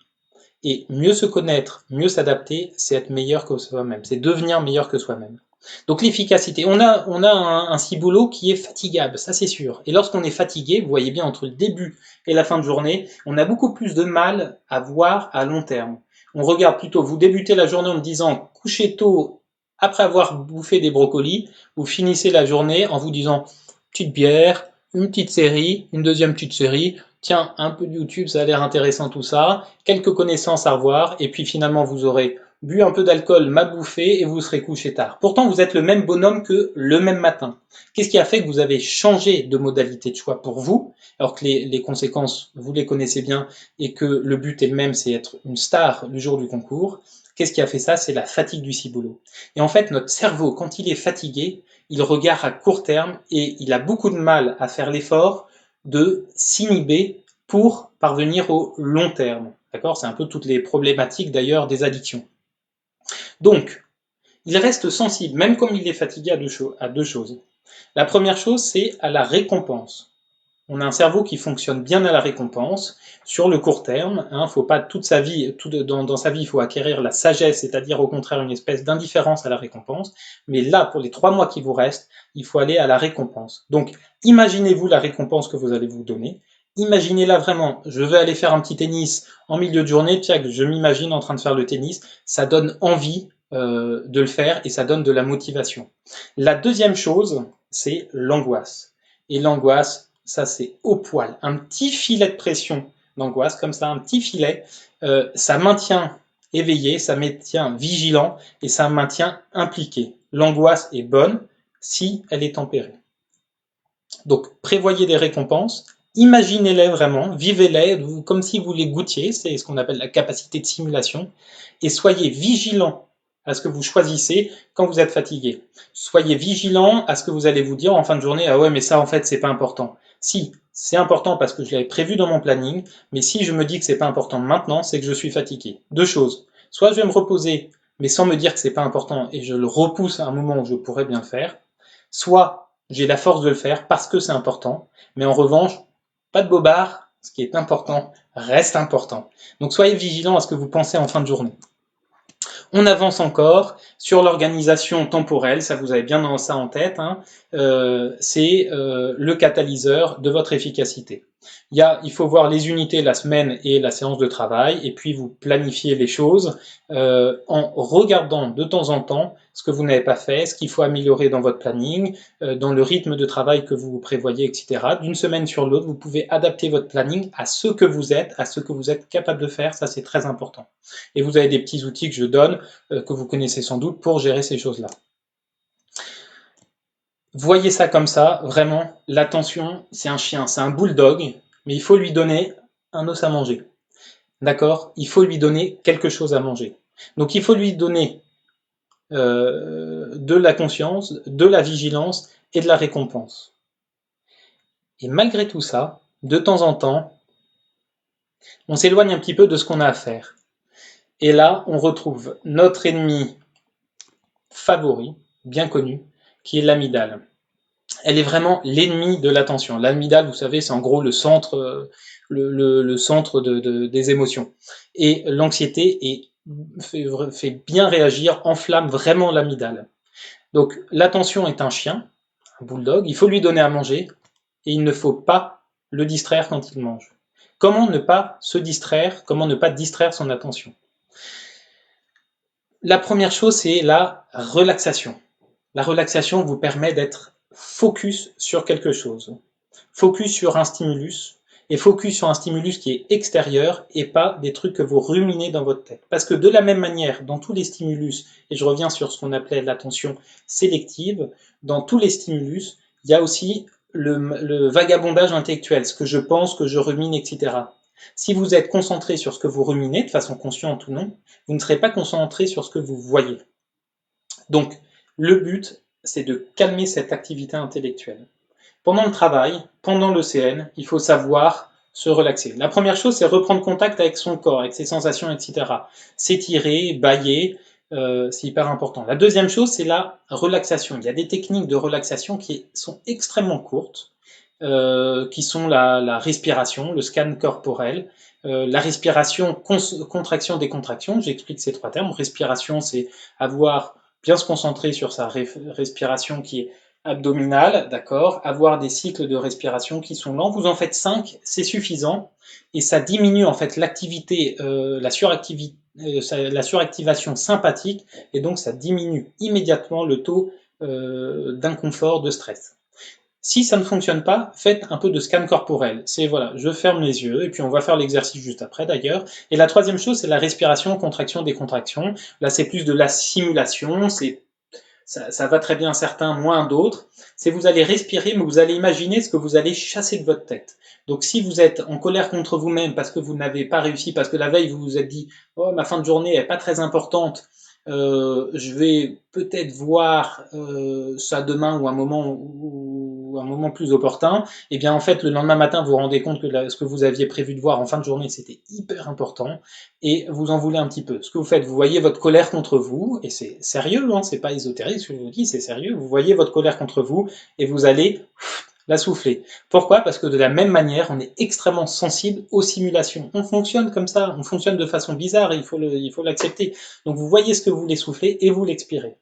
Et mieux se connaître, mieux s'adapter, c'est être meilleur que soi-même, c'est devenir meilleur que soi-même. Donc l'efficacité, on a un ciboulot qui est fatigable, ça c'est sûr. Et lorsqu'on est fatigué, vous voyez bien entre le début et la fin de journée, on a beaucoup plus de mal à voir à long terme. On regarde plutôt, vous débutez la journée en me disant couchez tôt après avoir bouffé des brocolis, vous finissez la journée en vous disant petite bière, une petite série, une deuxième petite série, tiens, un peu de YouTube, ça a l'air intéressant tout ça, quelques connaissances à revoir, et puis finalement vous aurez bu un peu d'alcool, mal bouffé, et vous serez couché tard. Pourtant, vous êtes le même bonhomme que le même matin. Qu'est-ce qui a fait que vous avez changé de modalité de choix pour vous, alors que les conséquences, vous les connaissez bien, et que le but est le même, c'est être une star le jour du concours? Qu'est-ce qui a fait ça? C'est la fatigue du ciboulot. Et en fait, notre cerveau, quand il est fatigué, il regarde à court terme, et il a beaucoup de mal à faire l'effort de s'inhiber pour parvenir au long terme. D'accord? C'est un peu toutes les problématiques d'ailleurs des addictions. Donc, il reste sensible, même comme il est fatigué, à deux choses. La première chose, c'est à la récompense. On a un cerveau qui fonctionne bien à la récompense, sur le court terme. Faut pas toute sa vie, dans sa vie, il faut acquérir la sagesse, c'est-à-dire au contraire une espèce d'indifférence à la récompense. Mais là, pour les 3 mois qui vous restent, il faut aller à la récompense. Donc, imaginez-vous la récompense que vous allez vous donner. Imaginez-la vraiment. Je vais aller faire un petit tennis en milieu de journée. Tiens, je m'imagine en train de faire le tennis. Ça donne envie de le faire et ça donne de la motivation. La deuxième chose, c'est l'angoisse. Et l'angoisse, ça c'est au poil, un petit filet de pression d'angoisse, comme ça, un petit filet, ça maintient éveillé, ça maintient vigilant et ça maintient impliqué. L'angoisse est bonne si elle est tempérée. Donc prévoyez des récompenses, imaginez-les vraiment, vivez-les comme si vous les goûtiez, c'est ce qu'on appelle la capacité de simulation, et soyez vigilant à ce que vous choisissez quand vous êtes fatigué. Soyez vigilant à ce que vous allez vous dire en fin de journée, ah ouais mais ça en fait c'est pas important. Si, c'est important parce que je l'avais prévu dans mon planning, mais si je me dis que c'est pas important maintenant, c'est que je suis fatigué. Deux choses, soit je vais me reposer, mais sans me dire que c'est pas important et je le repousse à un moment où je pourrais bien le faire, soit j'ai la force de le faire parce que c'est important, mais en revanche, pas de bobard, ce qui est important reste important. Donc soyez vigilants à ce que vous pensez en fin de journée. On avance encore sur l'organisation temporelle, ça vous avez bien ça en tête, hein, c'est le catalyseur de votre efficacité. Il faut voir les unités, la semaine et la séance de travail, et puis vous planifiez les choses en regardant de temps en temps ce que vous n'avez pas fait, ce qu'il faut améliorer dans votre planning, dans le rythme de travail que vous prévoyez, etc. D'une semaine sur l'autre, vous pouvez adapter votre planning à ce que vous êtes capable de faire, ça c'est très important. Et vous avez des petits outils que je donne, que vous connaissez sans doute, pour gérer ces choses-là. Voyez ça comme ça, vraiment, l'attention, c'est un chien, c'est un bulldog, mais il faut lui donner un os à manger. D'accord? Il faut lui donner quelque chose à manger. Donc il faut lui donner de la conscience, de la vigilance et de la récompense. Et malgré tout ça, de temps en temps, on s'éloigne un petit peu de ce qu'on a à faire. Et là, on retrouve notre ennemi favori, bien connu, qui est l'amygdale. Elle est vraiment l'ennemi de l'attention. L'amygdale, vous savez, c'est en gros le centre, le centre des émotions. Et l'anxiété fait bien réagir, enflamme vraiment l'amygdale. Donc l'attention est un chien, un bulldog, il faut lui donner à manger et il ne faut pas le distraire quand il mange. Comment ne pas se distraire, comment ne pas distraire son attention? La première chose, c'est la relaxation. La relaxation vous permet d'être focus sur quelque chose. Focus sur un stimulus, et focus sur un stimulus qui est extérieur et pas des trucs que vous ruminez dans votre tête. Parce que de la même manière, dans tous les stimulus, et je reviens sur ce qu'on appelait l'attention sélective, dans tous les stimulus, il y a aussi le vagabondage intellectuel, ce que je pense, que je rumine, etc. Si vous êtes concentré sur ce que vous ruminez, de façon consciente ou non, vous ne serez pas concentré sur ce que vous voyez. Donc, le but, c'est de calmer cette activité intellectuelle. Pendant le travail, pendant l'ECN, il faut savoir se relaxer. La première chose, c'est reprendre contact avec son corps, avec ses sensations, etc. S'étirer, bâiller, c'est hyper important. La deuxième chose, c'est la relaxation. Il y a des techniques de relaxation qui sont extrêmement courtes, qui sont la respiration, le scan corporel, la respiration, contraction, décontraction. J'explique ces trois termes. Respiration, c'est bien se concentrer sur sa respiration qui est abdominale, d'accord, avoir des cycles de respiration qui sont lents. Vous en faites 5, c'est suffisant, et ça diminue en fait l'activité, la suractivation sympathique, et donc ça diminue immédiatement le taux d'inconfort, de stress. Si ça ne fonctionne pas, faites un peu de scan corporel. C'est voilà, je ferme les yeux, et puis on va faire l'exercice juste après d'ailleurs. Et la troisième chose, c'est la respiration, contraction, décontraction. Là, c'est plus de la simulation, ça va très bien certains, moins d'autres. C'est vous allez respirer, mais vous allez imaginer ce que vous allez chasser de votre tête. Donc si vous êtes en colère contre vous-même parce que vous n'avez pas réussi, parce que la veille vous vous êtes dit « Oh, ma fin de journée est pas très importante, je vais peut-être voir ça demain ou un moment plus opportun », et bien en fait le lendemain matin vous vous rendez compte que ce que vous aviez prévu de voir en fin de journée c'était hyper important et vous en voulez un petit peu. Ce que vous faites, vous voyez votre colère contre vous, et c'est sérieux, hein, c'est pas ésotérique ce que je vous dis, c'est sérieux, vous voyez votre colère contre vous et vous allez la souffler. Pourquoi? Parce que de la même manière, on est extrêmement sensible aux simulations. On fonctionne comme ça, on fonctionne de façon bizarre, il faut l'accepter. Donc vous voyez ce que vous voulez souffler et vous l'expirez.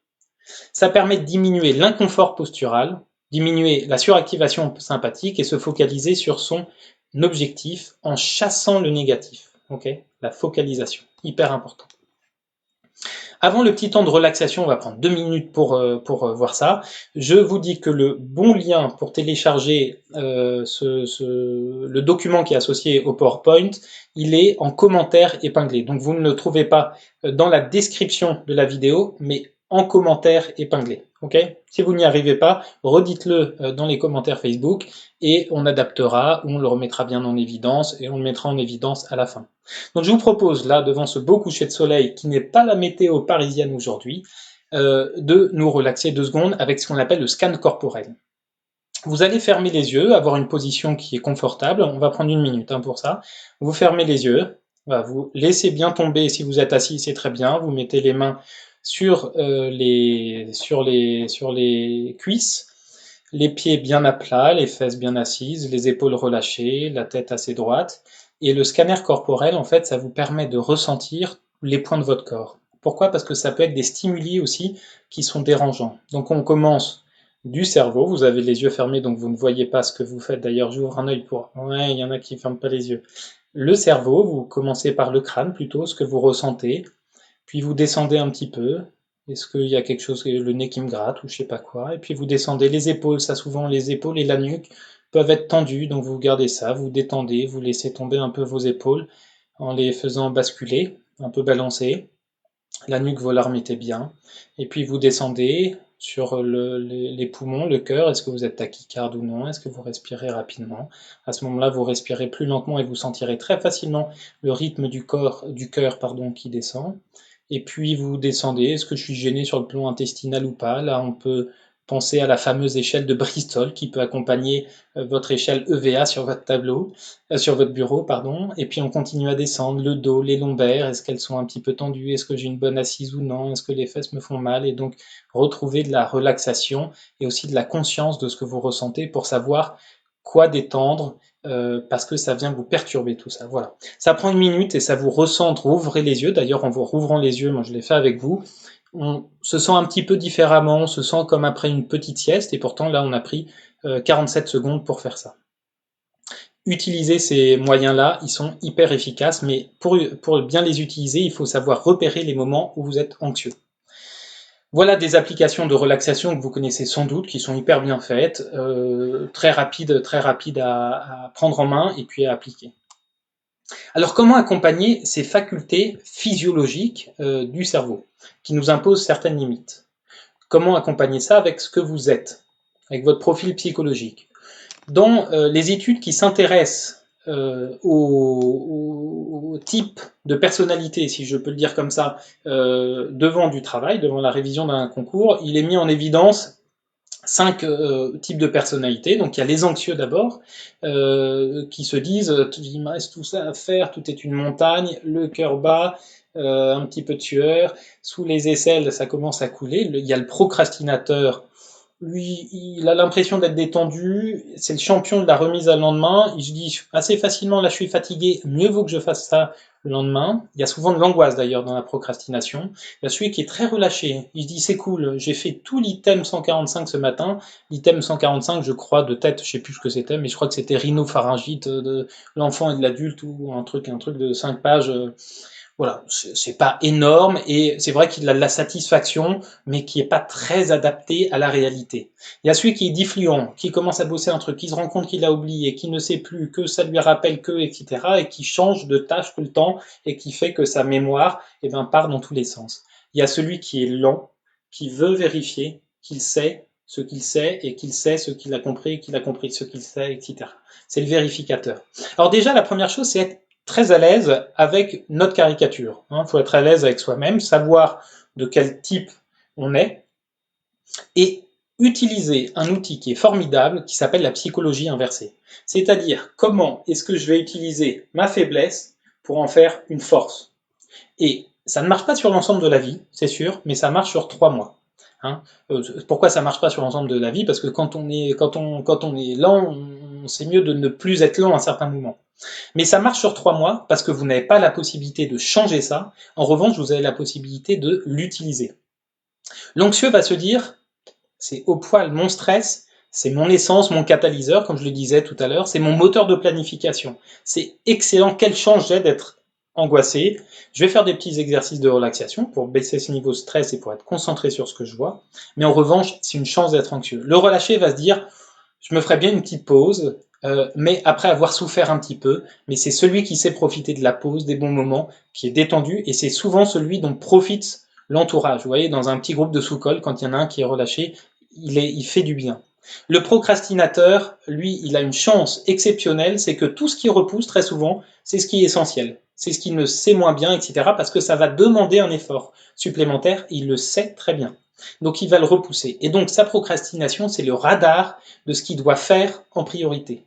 Ça permet de diminuer l'inconfort postural, diminuer la suractivation sympathique et se focaliser sur son objectif en chassant le négatif. Ok? La focalisation, hyper important. Avant le petit temps de relaxation, on va prendre 2 minutes pour voir ça. Je vous dis que le bon lien pour télécharger le document qui est associé au PowerPoint, il est en commentaire épinglé. Donc vous ne le trouvez pas dans la description de la vidéo, mais en commentaire épinglé. Okay, si vous n'y arrivez pas, redites-le dans les commentaires Facebook et on adaptera ou on le remettra bien en évidence et on le mettra en évidence à la fin. Donc je vous propose là, devant ce beau coucher de soleil qui n'est pas la météo parisienne aujourd'hui, de nous relaxer 2 secondes avec ce qu'on appelle le scan corporel. Vous allez fermer les yeux, avoir une position qui est confortable, on va prendre 1 minute pour ça. Vous fermez les yeux, voilà, vous laissez bien tomber, si vous êtes assis c'est très bien, vous mettez les mains sur les cuisses, les pieds bien à plat, les fesses bien assises, les épaules relâchées, la tête assez droite. Et le scanner corporel, en fait, ça vous permet de ressentir les points de votre corps. Pourquoi? Parce que ça peut être des stimuli aussi qui sont dérangeants. Donc on commence du cerveau, vous avez les yeux fermés donc vous ne voyez pas ce que vous faites, d'ailleurs j'ouvre un œil pour... Ouais, il y en a qui ne ferment pas les yeux. Le cerveau, vous commencez par le crâne plutôt, ce que vous ressentez, puis vous descendez un petit peu, est-ce qu'il y a quelque chose, le nez qui me gratte ou je sais pas quoi, et puis vous descendez les épaules, ça souvent les épaules et la nuque peuvent être tendues, donc vous gardez ça, vous détendez, vous laissez tomber un peu vos épaules en les faisant basculer, un peu balancer, la nuque vous la remettez bien, et puis vous descendez sur les poumons, le cœur, est-ce que vous êtes tachycarde ou non, est-ce que vous respirez rapidement, à ce moment-là vous respirez plus lentement et vous sentirez très facilement le rythme du cœur qui descend. Et puis vous descendez, est-ce que je suis gêné sur le plan intestinal ou pas? Là, on peut penser à la fameuse échelle de Bristol qui peut accompagner votre échelle EVA sur votre tableau, sur votre bureau, pardon. Et puis on continue à descendre, le dos, les lombaires, est-ce qu'elles sont un petit peu tendues? Est-ce que j'ai une bonne assise ou non? Est-ce que les fesses me font mal? Et donc retrouver de la relaxation et aussi de la conscience de ce que vous ressentez pour savoir quoi détendre, parce que ça vient vous perturber tout ça. Voilà. Ça prend 1 minute et ça vous recentre, ouvrez les yeux. D'ailleurs, en vous rouvrant les yeux, moi je l'ai fait avec vous, on se sent un petit peu différemment, on se sent comme après une petite sieste, et pourtant là on a pris 47 secondes pour faire ça. Utilisez ces moyens-là, ils sont hyper efficaces, mais pour bien les utiliser, il faut savoir repérer les moments où vous êtes anxieux. Voilà des applications de relaxation que vous connaissez sans doute, qui sont hyper bien faites, très rapides à prendre en main et puis à appliquer. Alors comment accompagner ces facultés physiologiques du cerveau, qui nous imposent certaines limites? Comment accompagner ça avec ce que vous êtes, avec votre profil psychologique? Dans les études qui s'intéressent au type de personnalité, si je peux le dire comme ça, devant du travail, devant la révision d'un concours, il est mis en évidence 5 types de personnalités. Donc il y a les anxieux d'abord, qui se disent il me reste tout ça à faire, tout est une montagne, le cœur bas, un petit peu de sueur, sous les aisselles ça commence à couler. Il y a le procrastinateur. Lui, il a l'impression d'être détendu, c'est le champion de la remise à lendemain, il se dit assez facilement, là je suis fatigué, mieux vaut que je fasse ça le lendemain. Il y a souvent de l'angoisse d'ailleurs dans la procrastination. Il y a celui qui est très relâché, il se dit c'est cool, j'ai fait tout l'item 145 ce matin, l'item 145 je crois de tête, je sais plus ce que c'était, mais je crois que c'était rhinopharyngite de l'enfant et de l'adulte ou un truc de 5 pages. Voilà, c'est pas énorme et c'est vrai qu'il a de la satisfaction, mais qui est pas très adapté à la réalité. Il y a celui qui est diffluent, qui commence à bosser un truc, qui se rend compte qu'il a oublié, qui ne sait plus, que ça lui rappelle que, etc., et qui change de tâche tout le temps et qui fait que sa mémoire, part dans tous les sens. Il y a celui qui est lent, qui veut vérifier qu'il sait ce qu'il sait et qu'il sait ce qu'il a compris ce qu'il sait, etc. C'est le vérificateur. Alors déjà, la première chose, c'est être très à l'aise avec notre caricature. Il faut être à l'aise avec soi-même, savoir de quel type on est, et utiliser un outil qui est formidable, qui s'appelle la psychologie inversée. C'est-à-dire, comment est-ce que je vais utiliser ma faiblesse pour en faire une force? Et ça ne marche pas sur l'ensemble de la vie, c'est sûr, mais ça marche sur 3 mois. Pourquoi ça marche pas sur l'ensemble de la vie? Parce que quand on est lent, c'est mieux de ne plus être lent à un certain moment. Mais ça marche sur 3 mois parce que vous n'avez pas la possibilité de changer ça. En revanche, vous avez la possibilité de l'utiliser. L'anxieux va se dire, c'est au poil mon stress, c'est mon essence, mon catalyseur, comme je le disais tout à l'heure, c'est mon moteur de planification. C'est excellent, quelle chance j'ai d'être angoissé, je vais faire des petits exercices de relaxation pour baisser ce niveau de stress et pour être concentré sur ce que je vois. Mais en revanche, c'est une chance d'être anxieux. Le relâché va se dire, je me ferai bien une petite pause, mais après avoir souffert un petit peu, mais c'est celui qui sait profiter de la pause, des bons moments, qui est détendu, et c'est souvent celui dont profite l'entourage. Vous voyez, dans un petit groupe de sous-col, quand il y en a un qui est relâché, il fait du bien. Le procrastinateur, lui, il a une chance exceptionnelle, c'est que tout ce qui repousse très souvent, c'est ce qui est essentiel. C'est ce qui ne sait moins bien, etc. parce que ça va demander un effort supplémentaire, et il le sait très bien. Donc il va le repousser. Et donc sa procrastination, c'est le radar de ce qu'il doit faire en priorité.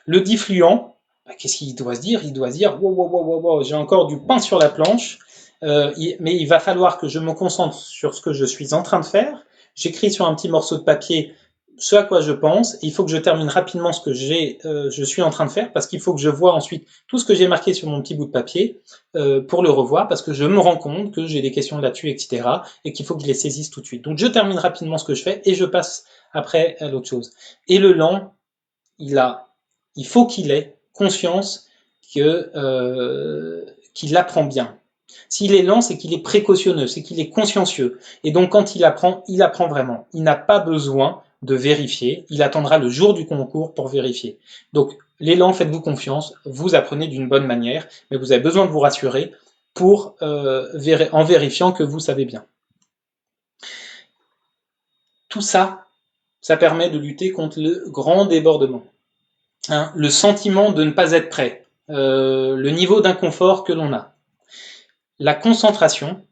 Le diffluent, qu'est-ce qu'il doit se dire? Il doit se dire, wow, wow, wow, wow, wow, j'ai encore du pain sur la planche, mais il va falloir que je me concentre sur ce que je suis en train de faire. J'écris sur un petit morceau de papier ce à quoi je pense. Il faut que je termine rapidement ce que je suis en train de faire parce qu'il faut que je vois ensuite tout ce que j'ai marqué sur mon petit bout de papier pour le revoir parce que je me rends compte que j'ai des questions là-dessus, etc. et qu'il faut que je les saisisse tout de suite. Donc je termine rapidement ce que je fais et je passe après à l'autre chose. Et le lent, il faut qu'il ait conscience qu'il apprend bien. S'il est lent, c'est qu'il est précautionneux, c'est qu'il est consciencieux. Et donc quand il apprend vraiment. Il n'a pas besoin de vérifier, il attendra le jour du concours pour vérifier. Donc l'élan, faites-vous confiance, vous apprenez d'une bonne manière, mais vous avez besoin de vous rassurer en vérifiant que vous savez bien. Tout ça, ça permet de lutter contre le grand débordement. Le sentiment de ne pas être prêt, le niveau d'inconfort que l'on a. La concentration,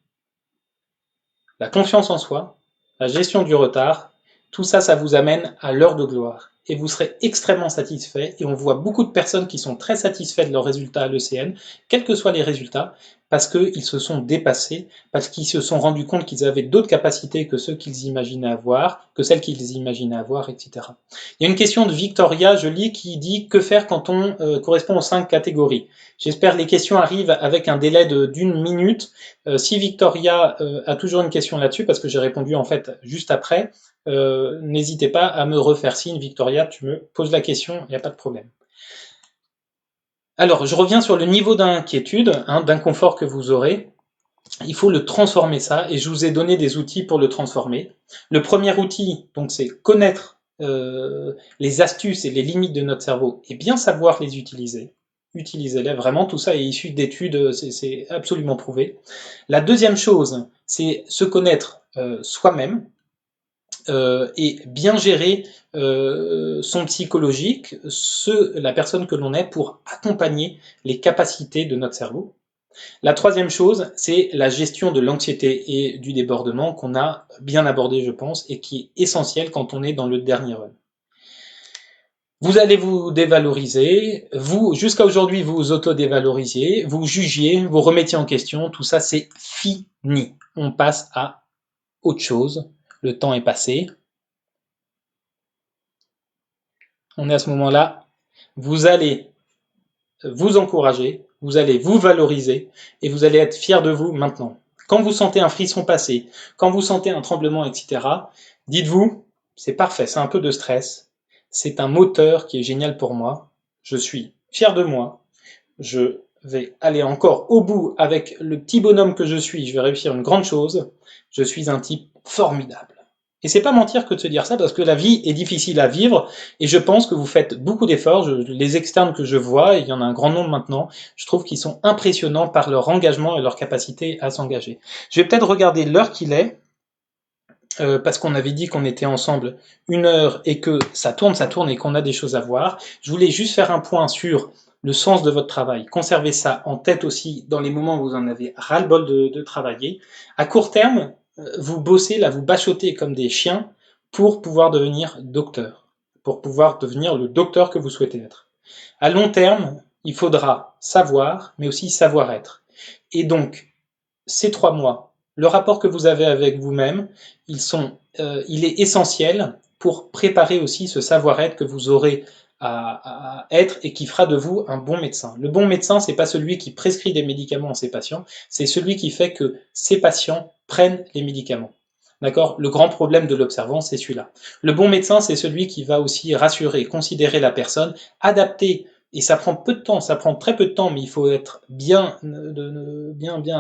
la confiance en soi, la gestion du retard, tout ça, ça vous amène à l'heure de gloire. Et vous serez extrêmement satisfait. Et on voit beaucoup de personnes qui sont très satisfaites de leurs résultats à l'ECN, quels que soient les résultats, parce qu'ils se sont dépassés, parce qu'ils se sont rendus compte qu'ils avaient d'autres capacités que ceux qu'ils imaginaient avoir, que celles qu'ils imaginaient avoir, etc. Il y a une question de Victoria, je lis, qui dit « Que faire quand on correspond aux 5 catégories ?» J'espère que les questions arrivent avec un délai d'une minute. Si Victoria a toujours une question là-dessus, parce que j'ai répondu en fait juste après, n'hésitez pas à me refaire signe. Victoria, tu me poses la question, il n'y a pas de problème. Alors, je reviens sur le niveau d'inquiétude, d'inconfort que vous aurez. Il faut le transformer ça, et je vous ai donné des outils pour le transformer. Le premier outil, donc, c'est connaître les astuces et les limites de notre cerveau, et bien savoir les utiliser. Utilisez-les, vraiment, tout ça est issu d'études, c'est absolument prouvé. La deuxième chose, c'est se connaître soi-même, et bien gérer son psychologique, la personne que l'on est, pour accompagner les capacités de notre cerveau. La troisième chose, c'est la gestion de l'anxiété et du débordement qu'on a bien abordé, je pense, et qui est essentiel quand on est dans le dernier run. Vous allez vous dévaloriser, vous, jusqu'à aujourd'hui, vous vous auto-dévalorisiez, vous jugiez, vous remettiez en question, tout ça, c'est fini. On passe à autre chose. Le temps est passé. On est à ce moment-là. Vous allez vous encourager, vous allez vous valoriser et vous allez être fier de vous maintenant. Quand vous sentez un frisson passer, quand vous sentez un tremblement, etc., dites-vous, c'est parfait, c'est un peu de stress, c'est un moteur qui est génial pour moi, je suis fier de moi, je vais aller encore au bout avec le petit bonhomme que je suis, je vais réussir une grande chose, je suis un type formidable. Et c'est pas mentir que de se dire ça, parce que la vie est difficile à vivre, et je pense que vous faites beaucoup d'efforts. Les externes que je vois, et il y en a un grand nombre maintenant, je trouve qu'ils sont impressionnants par leur engagement et leur capacité à s'engager. Je vais peut-être regarder l'heure qu'il est, parce qu'on avait dit qu'on était ensemble 1 heure, et que ça tourne, et qu'on a des choses à voir. Je voulais juste faire un point sur le sens de votre travail. Conservez ça en tête aussi dans les moments où vous en avez ras-le-bol de travailler. À court terme, vous bossez, là, vous bachotez comme des chiens pour pouvoir devenir docteur, pour pouvoir devenir le docteur que vous souhaitez être. À long terme, il faudra savoir, mais aussi savoir-être. Et donc, ces 3 mois, le rapport que vous avez avec vous-même, il est essentiel pour préparer aussi ce savoir-être que vous aurez à être et qui fera de vous un bon médecin. Le bon médecin, c'est pas celui qui prescrit des médicaments à ses patients, c'est celui qui fait que ses patients prennent les médicaments. D'accord? Le grand problème de l'observant, c'est celui-là. Le bon médecin, c'est celui qui va aussi rassurer, considérer la personne, adapter et ça prend peu de temps, ça prend très peu de temps, mais il faut être bien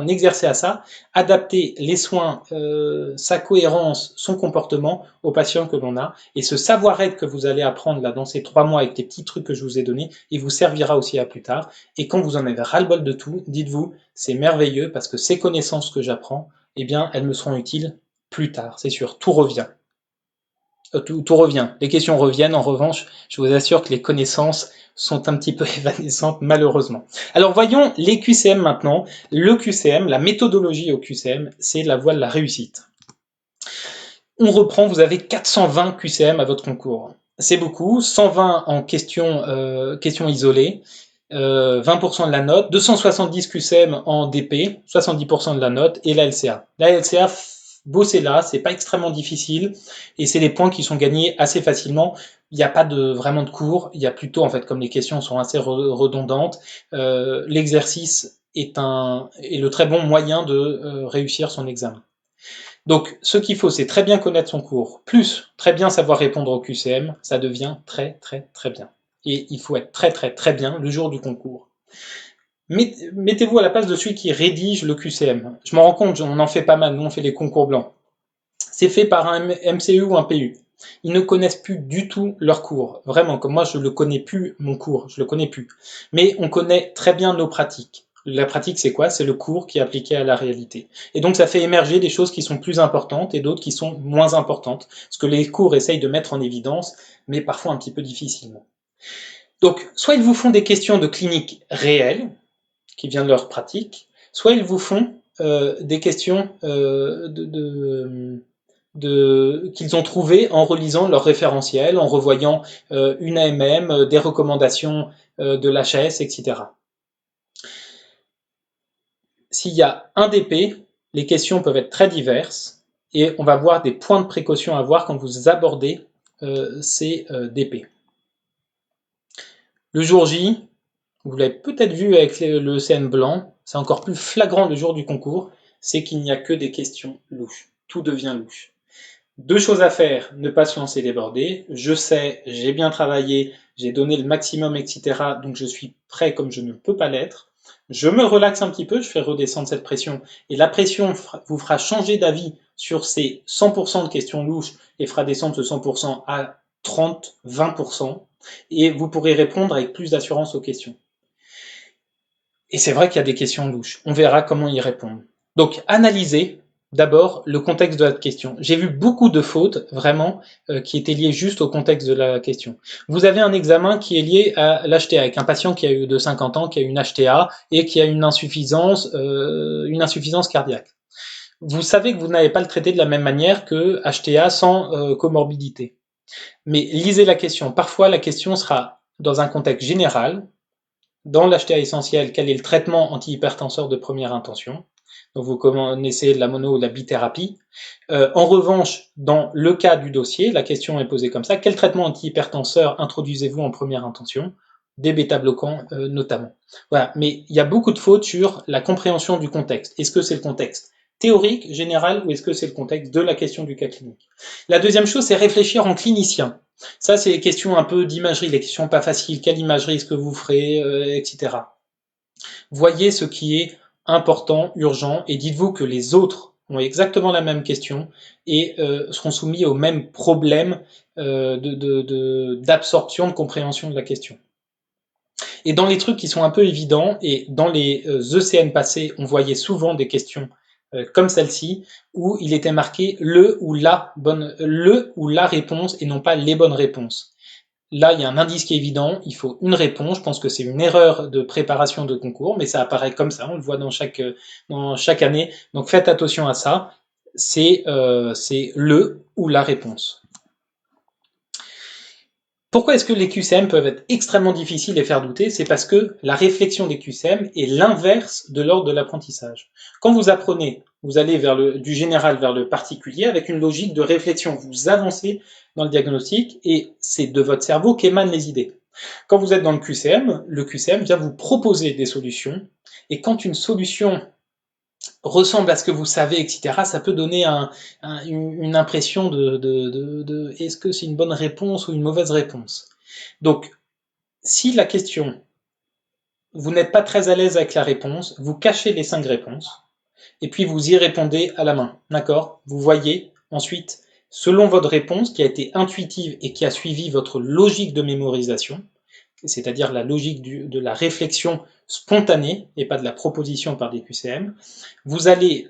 exercé à ça, adapter les soins, sa cohérence, son comportement au patient que l'on a, et ce savoir-être que vous allez apprendre là dans ces 3 mois avec les petits trucs que je vous ai donnés, il vous servira aussi à plus tard, et quand vous en avez ras-le-bol de tout, dites-vous, c'est merveilleux parce que ces connaissances que j'apprends, eh bien, elles me seront utiles plus tard, c'est sûr, tout revient. Tout revient. Les questions reviennent. En revanche, je vous assure que les connaissances sont un petit peu évanescentes, malheureusement. Alors voyons les QCM maintenant. Le QCM, la méthodologie au QCM, c'est la voie de la réussite. On reprend, vous avez 420 QCM à votre concours. C'est beaucoup, 120 en questions isolées, 20% de la note, 270 QCM en DP, 70% de la note, et la LCA. La LCA, bossez-la, c'est pas extrêmement difficile, et c'est des points qui sont gagnés assez facilement. Il n'y a pas vraiment de cours, il y a plutôt, en fait, comme les questions sont assez redondantes, l'exercice est le très bon moyen de réussir son examen. Donc, ce qu'il faut, c'est très bien connaître son cours, plus très bien savoir répondre au QCM, ça devient très très très bien. Et il faut être très très très bien le jour du concours. Mettez-vous à la place de celui qui rédige le QCM. Je m'en rends compte, on en fait pas mal, nous on fait les concours blancs. C'est fait par un MCU ou un PU. Ils ne connaissent plus du tout leur cours. Vraiment, comme moi je le connais plus, mon cours, je le connais plus. Mais on connaît très bien nos pratiques. La pratique, c'est quoi? C'est le cours qui est appliqué à la réalité. Et donc, ça fait émerger des choses qui sont plus importantes et d'autres qui sont moins importantes. Ce que les cours essayent de mettre en évidence, mais parfois un petit peu difficilement. Donc, soit ils vous font des questions de clinique réelles, qui viennent de leur pratique, soit ils vous font des questions qu'ils ont trouvées en relisant leur référentiel, en revoyant une AMM, des recommandations de l'HAS, etc. S'il y a un DP, les questions peuvent être très diverses et on va voir des points de précaution à voir quand vous abordez ces DP. Le jour J, vous l'avez peut-être vu avec le CN blanc, c'est encore plus flagrant le jour du concours, c'est qu'il n'y a que des questions louches. Tout devient louche. 2 choses à faire, ne pas se lancer débordé. Je sais, j'ai bien travaillé, j'ai donné le maximum, etc. Donc je suis prêt comme je ne peux pas l'être. Je me relaxe un petit peu, je fais redescendre cette pression. Et la pression vous fera changer d'avis sur ces 100% de questions louches et fera descendre ce 100% à 30, 20%. Et vous pourrez répondre avec plus d'assurance aux questions. Et c'est vrai qu'il y a des questions louches. On verra comment y répondre. Donc, analysez d'abord le contexte de la question. J'ai vu beaucoup de fautes, vraiment, qui étaient liées juste au contexte de la question. Vous avez un examen qui est lié à l'HTA, avec un patient qui a eu de 50 ans, qui a une HTA et qui a une insuffisance cardiaque. Vous savez que vous n'allez pas le traiter de la même manière que HTA sans comorbidité. Mais lisez la question. Parfois, la question sera dans un contexte général. Dans l'HTA essentiel, quel est le traitement antihypertenseur de première intention? Donc vous connaissez la mono ou la bithérapie. En revanche, dans le cas du dossier, la question est posée comme ça. Quel traitement antihypertenseur introduisez-vous en première intention? Des bêta-bloquants notamment. Voilà. Mais il y a beaucoup de fautes sur la compréhension du contexte. Est-ce que c'est le contexte théorique, général, ou est-ce que c'est le contexte de la question du cas clinique? La deuxième chose, c'est réfléchir en clinicien. Ça, c'est les questions un peu d'imagerie, les questions pas faciles. Quelle imagerie est-ce que vous ferez, etc. Voyez ce qui est important, urgent, et dites-vous que les autres ont exactement la même question et seront soumis au même problème d'absorption, de compréhension de la question. Et dans les trucs qui sont un peu évidents, et dans les ECN passés, on voyait souvent des questions comme celle-ci, où il était marqué le ou la réponse et non pas les bonnes réponses. Là, il y a un indice qui est évident, il faut une réponse. Je pense que c'est une erreur de préparation de concours, mais ça apparaît comme ça, on le voit dans chaque année. Donc faites attention à ça, c'est le ou la réponse. Pourquoi est-ce que les QCM peuvent être extrêmement difficiles et faire douter? C'est parce que la réflexion des QCM est l'inverse de l'ordre de l'apprentissage. Quand vous apprenez, vous allez du général vers le particulier avec une logique de réflexion. Vous avancez dans le diagnostic et c'est de votre cerveau qu'émanent les idées. Quand vous êtes dans le QCM vient vous proposer des solutions et quand une solution ressemble à ce que vous savez, etc., ça peut donner une impression de est-ce que c'est une bonne réponse ou une mauvaise réponse. Donc, si la question, vous n'êtes pas très à l'aise avec la réponse, vous cachez les 5 réponses, et puis vous y répondez à la main, d'accord? Vous voyez ensuite, selon votre réponse qui a été intuitive et qui a suivi votre logique de mémorisation, c'est-à-dire la logique de la réflexion spontanée et pas de la proposition par des QCM, vous allez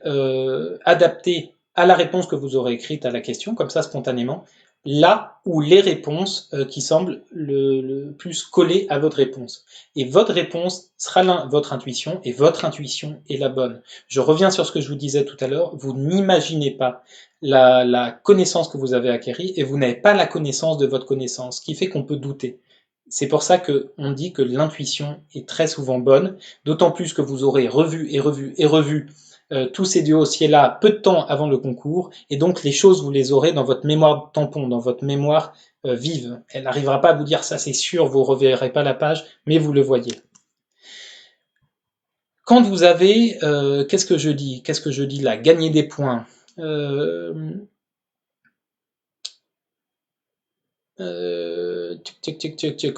adapter à la réponse que vous aurez écrite à la question, comme ça spontanément, là où les réponses qui semblent le plus collées à votre réponse. Et votre réponse sera votre intuition, et votre intuition est la bonne. Je reviens sur ce que je vous disais tout à l'heure, vous n'imaginez pas la connaissance que vous avez acquérie, et vous n'avez pas la connaissance de votre connaissance, ce qui fait qu'on peut douter. C'est pour ça qu'on dit que l'intuition est très souvent bonne, d'autant plus que vous aurez revu et revu et revu tous ces dossiers-là peu de temps avant le concours, et donc les choses, vous les aurez dans votre mémoire tampon, dans votre mémoire vive. Elle n'arrivera pas à vous dire ça c'est sûr, vous ne reverrez pas la page, mais vous le voyez. Quand vous avez, qu'est-ce que je dis là, gagner des points.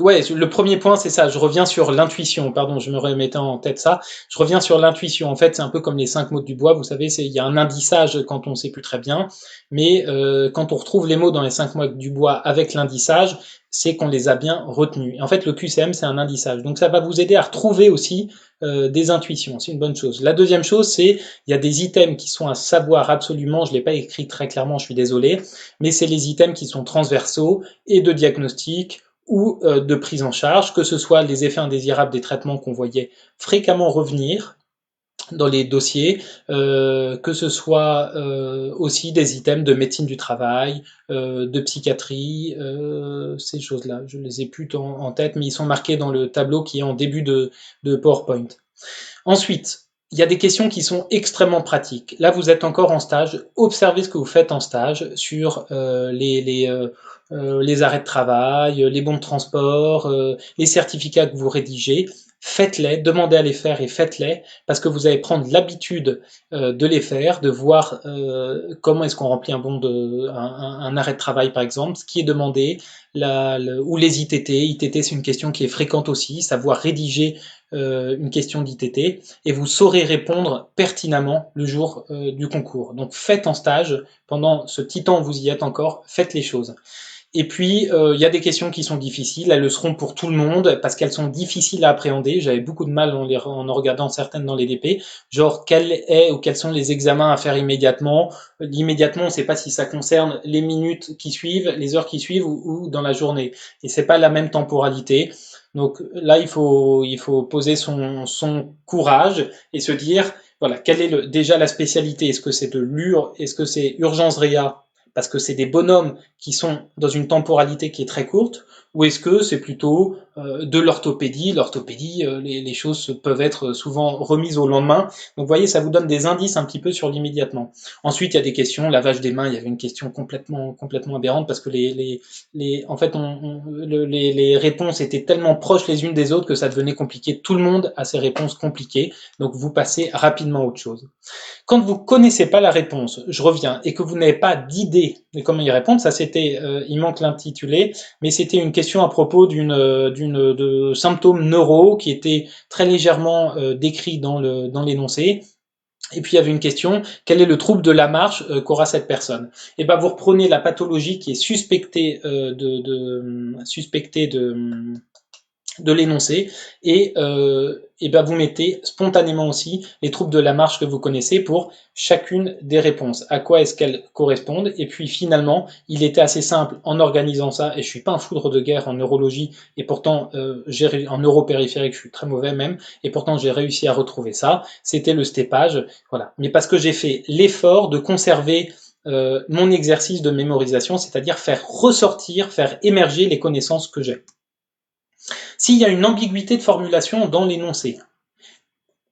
Ouais, le premier point, c'est ça. Je reviens sur l'intuition. Pardon, je me remettais en tête ça. Je reviens sur l'intuition. En fait, c'est un peu comme les 5 mots du bois. Vous savez, il y a un indissage quand on ne sait plus très bien. Mais quand on retrouve les mots dans les 5 mots du bois avec l'indissage, c'est qu'on les a bien retenus. Et en fait, le QCM, c'est un indissage. Donc, ça va vous aider à retrouver aussi des intuitions. C'est une bonne chose. La deuxième chose, c'est il y a des items qui sont à savoir absolument. Je l'ai pas écrit très clairement, je suis désolé. Mais c'est les items qui sont transversaux et de diagnostic ou de prise en charge, que ce soit les effets indésirables des traitements qu'on voyait fréquemment revenir dans les dossiers, que ce soit aussi des items de médecine du travail, de psychiatrie, ces choses-là. Je les ai plus en tête, mais ils sont marqués dans le tableau qui est en début de PowerPoint. Ensuite, il y a des questions qui sont extrêmement pratiques. Là, vous êtes encore en stage. Observez ce que vous faites en stage sur les arrêts de travail, les bons de transport, les certificats que vous rédigez. Faites-les, demandez à les faire et faites-les, parce que vous allez prendre l'habitude de les faire, de voir comment est-ce qu'on remplit un arrêt de travail par exemple, ce qui est demandé, ou les ITT. ITT, c'est une question qui est fréquente aussi, savoir rédiger une question d'ITT, et vous saurez répondre pertinemment le jour du concours. Donc faites en stage, pendant ce petit temps où vous y êtes encore, faites les choses. Et puis, il y a des questions qui sont difficiles, elles le seront pour tout le monde, parce qu'elles sont difficiles à appréhender. J'avais beaucoup de mal en regardant certaines dans les DP, genre quels sont les examens à faire immédiatement. L'immédiatement, on ne sait pas si ça concerne les minutes qui suivent, les heures qui suivent ou dans la journée. Et c'est pas la même temporalité. Donc là, il faut poser son courage et se dire, voilà, quelle est déjà la spécialité? Est-ce que c'est est-ce que c'est urgence réa? Parce que c'est des bonhommes qui sont dans une temporalité qui est très courte, ou est-ce que c'est plutôt de l'orthopédie? L'orthopédie, les choses peuvent être souvent remises au lendemain. Donc vous voyez, ça vous donne des indices un petit peu sur l'immédiatement. Ensuite, il y a des questions, lavage des mains, il y avait une question complètement aberrante, parce que en fait, les réponses étaient tellement proches les unes des autres que ça devenait compliqué. Tout le monde a ses réponses compliquées, donc vous passez rapidement à autre chose. Quand vous connaissez pas la réponse, je reviens, et que vous n'avez pas d'idée de comment y répondre, ça c'était, il manque l'intitulé, mais c'était une question à propos de symptômes neuro qui était très légèrement décrit dans l'énoncé. Et puis il y avait une question, quel est le trouble de la marche qu'aura cette personne? Et ben vous reprenez la pathologie qui est suspectée de l'énoncé, et ben vous mettez spontanément aussi les troubles de la marche que vous connaissez pour chacune des réponses. À quoi est-ce qu'elles correspondent? Et puis finalement, il était assez simple en organisant ça, et je suis pas un foudre de guerre en neurologie, et pourtant en neuropériphérique, je suis très mauvais même, et pourtant j'ai réussi à retrouver ça. C'était le stépage, voilà. Mais parce que j'ai fait l'effort de conserver mon exercice de mémorisation, c'est-à-dire faire ressortir, faire émerger les connaissances que j'ai. S'il y a une ambiguïté de formulation dans l'énoncé,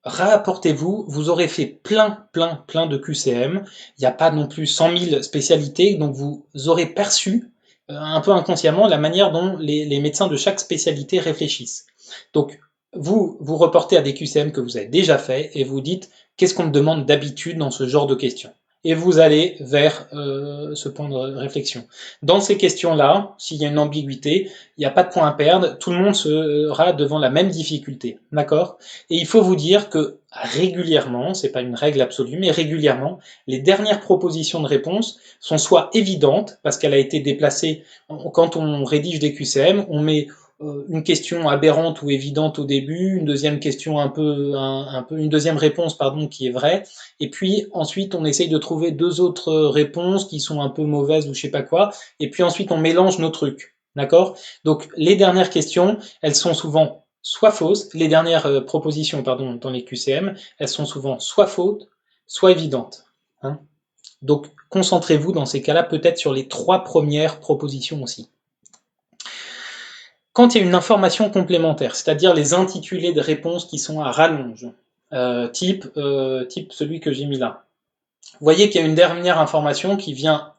rapportez-vous, vous aurez fait plein de QCM, il n'y a pas non plus 100 000 spécialités, donc vous aurez perçu un peu inconsciemment la manière dont les médecins de chaque spécialité réfléchissent. Donc vous reportez à des QCM que vous avez déjà fait et vous dites qu'est-ce qu'on me demande d'habitude dans ce genre de questions. et vous allez vers ce point de réflexion. Dans ces questions-là, s'il y a une ambiguïté, il n'y a pas de point à perdre, tout le monde sera devant la même difficulté, d'accord? Et il faut vous dire que régulièrement, c'est pas une règle absolue, mais régulièrement, les dernières propositions de réponse sont soit évidentes, parce qu'elle a été déplacée, quand on rédige des QCM, on met une question aberrante ou évidente au début, une deuxième question une deuxième réponse pardon qui est vraie, et puis ensuite on essaye de trouver deux autres réponses qui sont un peu mauvaises ou je sais pas quoi, et puis ensuite on mélange nos trucs, d'accord? Donc les dernières questions, elles sont souvent soit fausses, les dernières propositions pardon dans les QCM, elles sont souvent soit fausses, soit évidentes, hein. Donc concentrez-vous dans ces cas-là peut-être sur les trois premières propositions aussi. Quand il y a une information complémentaire, c'est-à-dire les intitulés de réponses qui sont à rallonge, type celui que j'ai mis là. Vous voyez qu'il y a une dernière information qui vient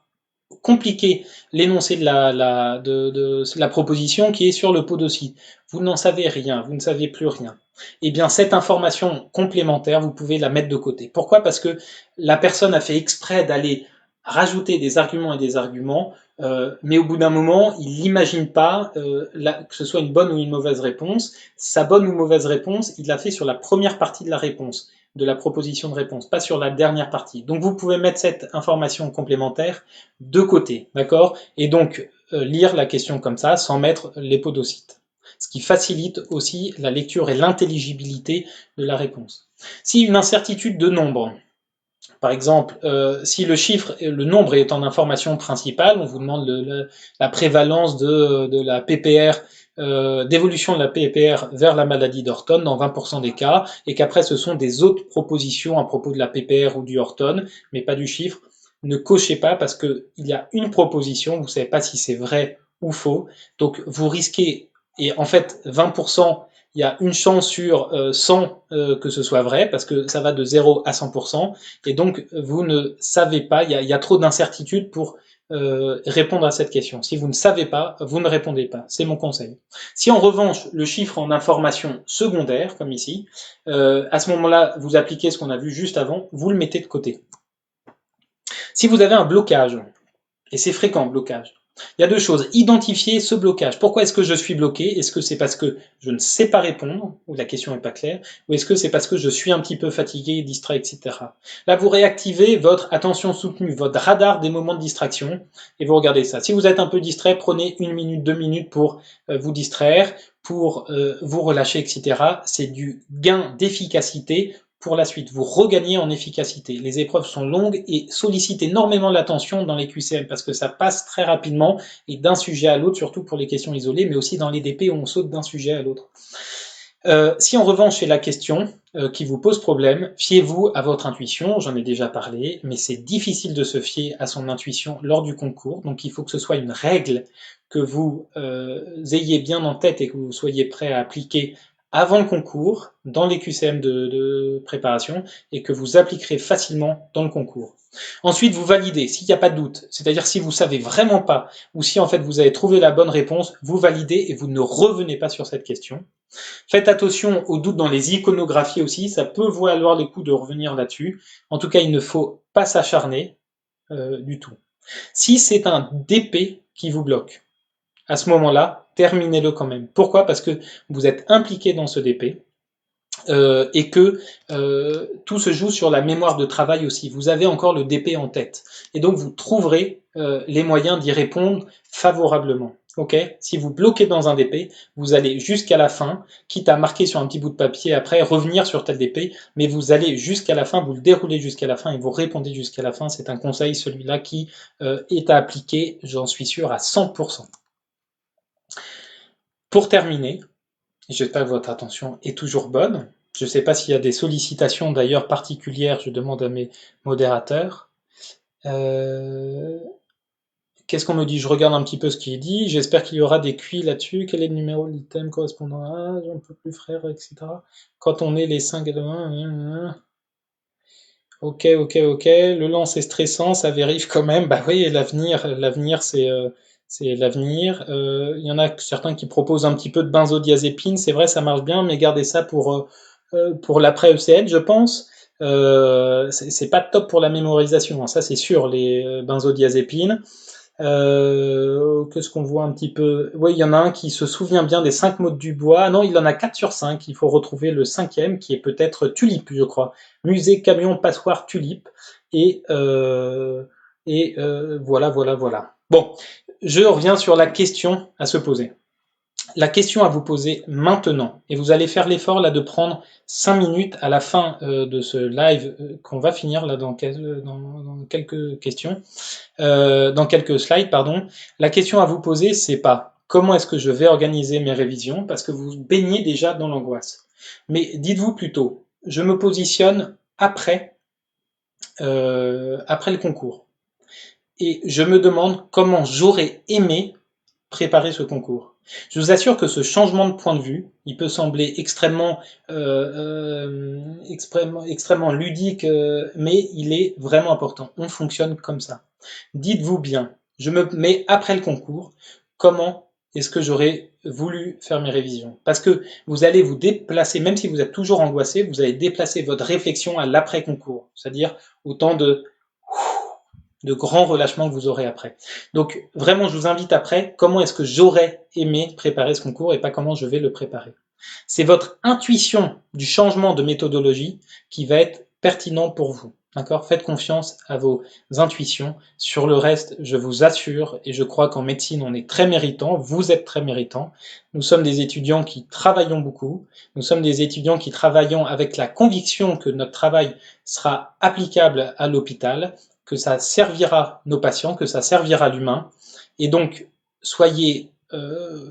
compliquer l'énoncé de la proposition qui est sur le pot aussi. Vous n'en savez rien, vous ne savez plus rien. Eh bien, cette information complémentaire, vous pouvez la mettre de côté. Pourquoi? Parce que la personne a fait exprès d'aller rajouter des arguments, mais au bout d'un moment, il n'imagine pas que ce soit une bonne ou une mauvaise réponse. Sa bonne ou mauvaise réponse, il l'a fait sur la première partie de la réponse, de la proposition de réponse, pas sur la dernière partie. Donc vous pouvez mettre cette information complémentaire de côté, d'accord? Et donc lire la question comme ça, sans mettre les podocytes. Ce qui facilite aussi la lecture et l'intelligibilité de la réponse. Si une incertitude de nombre, par exemple, si le nombre est en information principale, on vous demande la prévalence de la PPR, d'évolution de la PPR vers la maladie d'Orton dans 20% des cas, et qu'après ce sont des autres propositions à propos de la PPR ou du Orton, mais pas du chiffre. Ne cochez pas parce que il y a une proposition, vous ne savez pas si c'est vrai ou faux, donc vous risquez, et en fait 20%, il y a une chance sur 100 que ce soit vrai, parce que ça va de 0 à 100%, et donc vous ne savez pas, il y a trop d'incertitudes pour répondre à cette question. Si vous ne savez pas, vous ne répondez pas, c'est mon conseil. Si en revanche, le chiffre en information secondaire, comme ici, à ce moment-là, vous appliquez ce qu'on a vu juste avant, vous le mettez de côté. Si vous avez un blocage, et c'est fréquent, blocage, il y a deux choses. Identifier ce blocage. Pourquoi est-ce que je suis bloqué? Est-ce que c'est parce que je ne sais pas répondre, ou la question n'est pas claire, ou est-ce que c'est parce que je suis un petit peu fatigué, distrait, etc. Là, vous réactivez votre attention soutenue, votre radar des moments de distraction, et vous regardez ça. Si vous êtes un peu distrait, prenez 1 minute, 2 minutes pour vous distraire, pour vous relâcher, etc. C'est du gain d'efficacité pour la suite. Vous regagnez en efficacité. Les épreuves sont longues et sollicitent énormément l'attention dans les QCM parce que ça passe très rapidement et d'un sujet à l'autre, surtout pour les questions isolées, mais aussi dans les DP où on saute d'un sujet à l'autre. Si en revanche c'est la question qui vous pose problème, fiez-vous à votre intuition, j'en ai déjà parlé, mais c'est difficile de se fier à son intuition lors du concours, donc il faut que ce soit une règle que vous ayez bien en tête et que vous soyez prêt à appliquer avant le concours, dans les QCM de préparation, et que vous appliquerez facilement dans le concours. Ensuite, vous validez, s'il n'y a pas de doute, c'est-à-dire si vous savez vraiment pas, ou si en fait vous avez trouvé la bonne réponse, vous validez et vous ne revenez pas sur cette question. Faites attention aux doutes dans les iconographies aussi, ça peut valoir le coup de revenir là-dessus. En tout cas, il ne faut pas s'acharner du tout. Si c'est un DP qui vous bloque, à ce moment-là, terminez-le quand même. Pourquoi? Parce que vous êtes impliqué dans ce DP et que tout se joue sur la mémoire de travail aussi. Vous avez encore le DP en tête. Et donc, vous trouverez les moyens d'y répondre favorablement. Okay? Si vous bloquez dans un DP, vous allez jusqu'à la fin, quitte à marquer sur un petit bout de papier après, revenir sur tel DP, mais vous allez jusqu'à la fin, vous le déroulez jusqu'à la fin et vous répondez jusqu'à la fin. C'est un conseil, celui-là, qui est à appliquer, j'en suis sûr, à 100%. Pour terminer, j'espère que votre attention est toujours bonne. Je ne sais pas s'il y a des sollicitations d'ailleurs particulières, je demande à mes modérateurs. Qu'est-ce qu'on me dit? Je regarde un petit peu ce qui est dit. J'espère qu'il y aura des QI là-dessus. Quel est le numéro de l'item correspondant à j'en peux plus frère, etc. Quand on est les 5 éléments. Ok. Le lance est stressant, ça vérifie quand même. Bah oui, l'avenir, c'est l'avenir. Il y en a certains qui proposent un petit peu de benzodiazépine. C'est vrai, ça marche bien, mais gardez ça pour l'après ECL, je pense. C'est pas top pour la mémorisation, hein, ça c'est sûr, les benzodiazépines. Qu'est-ce qu'on voit un petit peu? Oui, il y en a un qui se souvient bien des 5 mots du bois. Ah non, il en a 4 sur 5. Il faut retrouver le cinquième, qui est peut-être Tulipe, je crois. Musée, camion, passoire, Tulipe. Et, voilà, voilà, voilà. Bon, je reviens sur la question à se poser. La question à vous poser maintenant, et vous allez faire l'effort là de prendre 5 minutes à la fin de ce live qu'on va finir là dans quelques questions, dans quelques slides, pardon. La question à vous poser, c'est pas comment est-ce que je vais organiser mes révisions, parce que vous baignez déjà dans l'angoisse. Mais dites-vous plutôt, je me positionne après le concours. Et je me demande comment j'aurais aimé préparer ce concours. Je vous assure que ce changement de point de vue, il peut sembler extrêmement ludique, mais il est vraiment important. On fonctionne comme ça. Dites-vous bien, je me mets après le concours, comment est-ce que j'aurais voulu faire mes révisions? Parce que vous allez vous déplacer, même si vous êtes toujours angoissé, vous allez déplacer votre réflexion à l'après-concours, c'est-à-dire au temps de grands relâchements que vous aurez après. Donc vraiment, je vous invite après, comment est-ce que j'aurais aimé préparer ce concours et pas comment je vais le préparer. C'est votre intuition du changement de méthodologie qui va être pertinent pour vous. D'accord? Faites confiance à vos intuitions. Sur le reste, je vous assure, et je crois qu'en médecine, on est très méritant, vous êtes très méritant. Nous sommes des étudiants qui travaillons beaucoup. Nous sommes des étudiants qui travaillons avec la conviction que notre travail sera applicable à l'hôpital, que ça servira nos patients, que ça servira l'humain. Et donc, soyez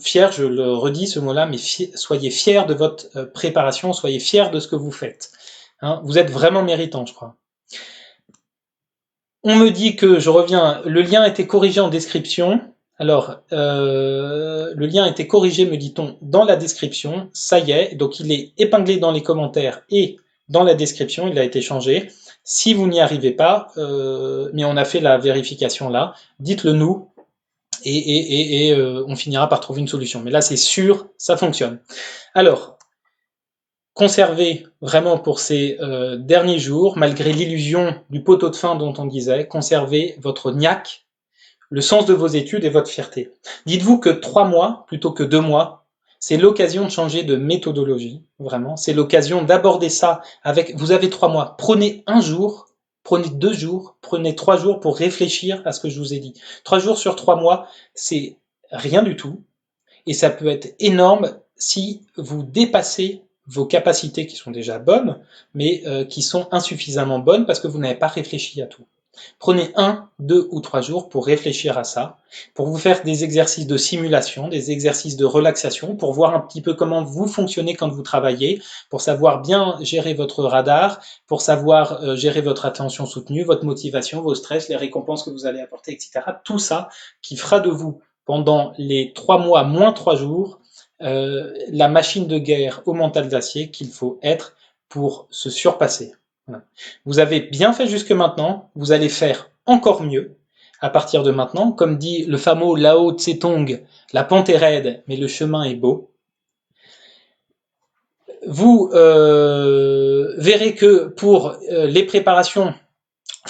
fiers, je le redis ce mot-là, mais soyez fiers de votre préparation, soyez fiers de ce que vous faites. Hein, vous êtes vraiment méritant, je crois. On me dit que, je reviens, le lien a été corrigé en description. Alors, le lien a été corrigé, me dit-on, dans la description. Ça y est, donc il est épinglé dans les commentaires et dans la description, il a été changé. Si vous n'y arrivez pas, mais on a fait la vérification là, dites-le nous et on finira par trouver une solution. Mais là, c'est sûr, ça fonctionne. Alors, conservez vraiment pour ces derniers jours, malgré l'illusion du poteau de fin dont on disait, conservez votre niaque, le sens de vos études et votre fierté. Dites-vous que 3 mois plutôt que 2 mois, c'est l'occasion de changer de méthodologie, vraiment. C'est l'occasion d'aborder ça avec... Vous avez 3 mois. Prenez un jour, prenez 2 jours, prenez 3 jours pour réfléchir à ce que je vous ai dit. 3 jours sur 3 mois, c'est rien du tout. Et ça peut être énorme si vous dépassez vos capacités qui sont déjà bonnes, mais qui sont insuffisamment bonnes parce que vous n'avez pas réfléchi à tout. Prenez 1, 2 ou 3 jours pour réfléchir à ça, pour vous faire des exercices de simulation, des exercices de relaxation, pour voir un petit peu comment vous fonctionnez quand vous travaillez, pour savoir bien gérer votre radar, pour savoir gérer votre attention soutenue, votre motivation, vos stress, les récompenses que vous allez apporter, etc. Tout ça qui fera de vous, pendant les 3 mois moins 3 jours, la machine de guerre au mental d'acier qu'il faut être pour se surpasser. Voilà. Vous avez bien fait jusque maintenant, vous allez faire encore mieux à partir de maintenant. Comme dit le fameux Lao Tse-Tung, la pente est raide, mais le chemin est beau. Vous verrez que pour les préparations,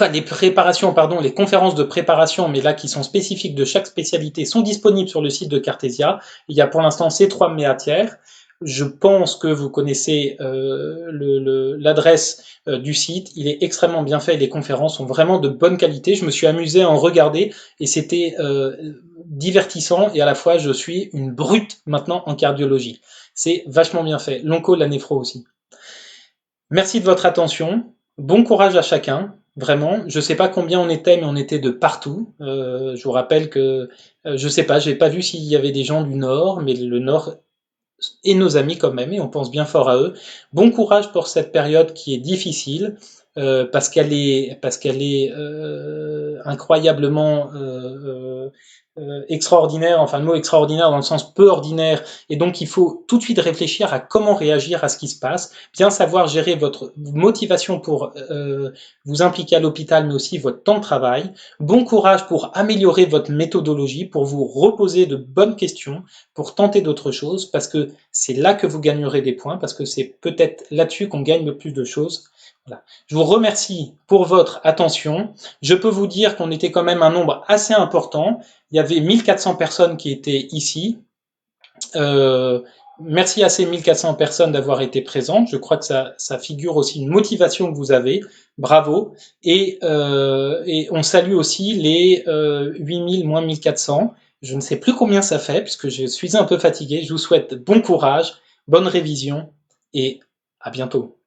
les conférences de préparation, mais là qui sont spécifiques de chaque spécialité, sont disponibles sur le site de Cartesia. Il y a pour l'instant ces 3 matières. Je pense que vous connaissez l'adresse du site. Il est extrêmement bien fait et les conférences sont vraiment de bonne qualité. Je me suis amusé à en regarder et c'était divertissant et à la fois je suis une brute maintenant en cardiologie. C'est vachement bien fait. L'onco, la néphro aussi. Merci de votre attention. Bon courage à chacun. Vraiment, je sais pas combien on était, mais on était de partout. Je vous rappelle que, je sais pas, j'ai pas vu s'il y avait des gens du Nord, mais le Nord et nos amis quand même, et on pense bien fort à eux. Bon courage pour cette période qui est difficile, parce qu'elle est incroyablement extraordinaire, enfin le mot extraordinaire dans le sens peu ordinaire, et donc il faut tout de suite réfléchir à comment réagir à ce qui se passe, bien savoir gérer votre motivation pour vous impliquer à l'hôpital, mais aussi votre temps de travail. Bon courage pour améliorer votre méthodologie, pour vous reposer de bonnes questions, pour tenter d'autres choses, parce que c'est là que vous gagnerez des points, parce que c'est peut-être là-dessus qu'on gagne le plus de choses. Je vous remercie pour votre attention. Je peux vous dire qu'on était quand même un nombre assez important. Il y avait 1400 personnes qui étaient ici. Merci à ces 1400 personnes d'avoir été présentes. Je crois que ça figure aussi une motivation que vous avez. Bravo. Et on salue aussi les 8000 moins 1400. Je ne sais plus combien ça fait puisque je suis un peu fatigué. Je vous souhaite bon courage, bonne révision et à bientôt.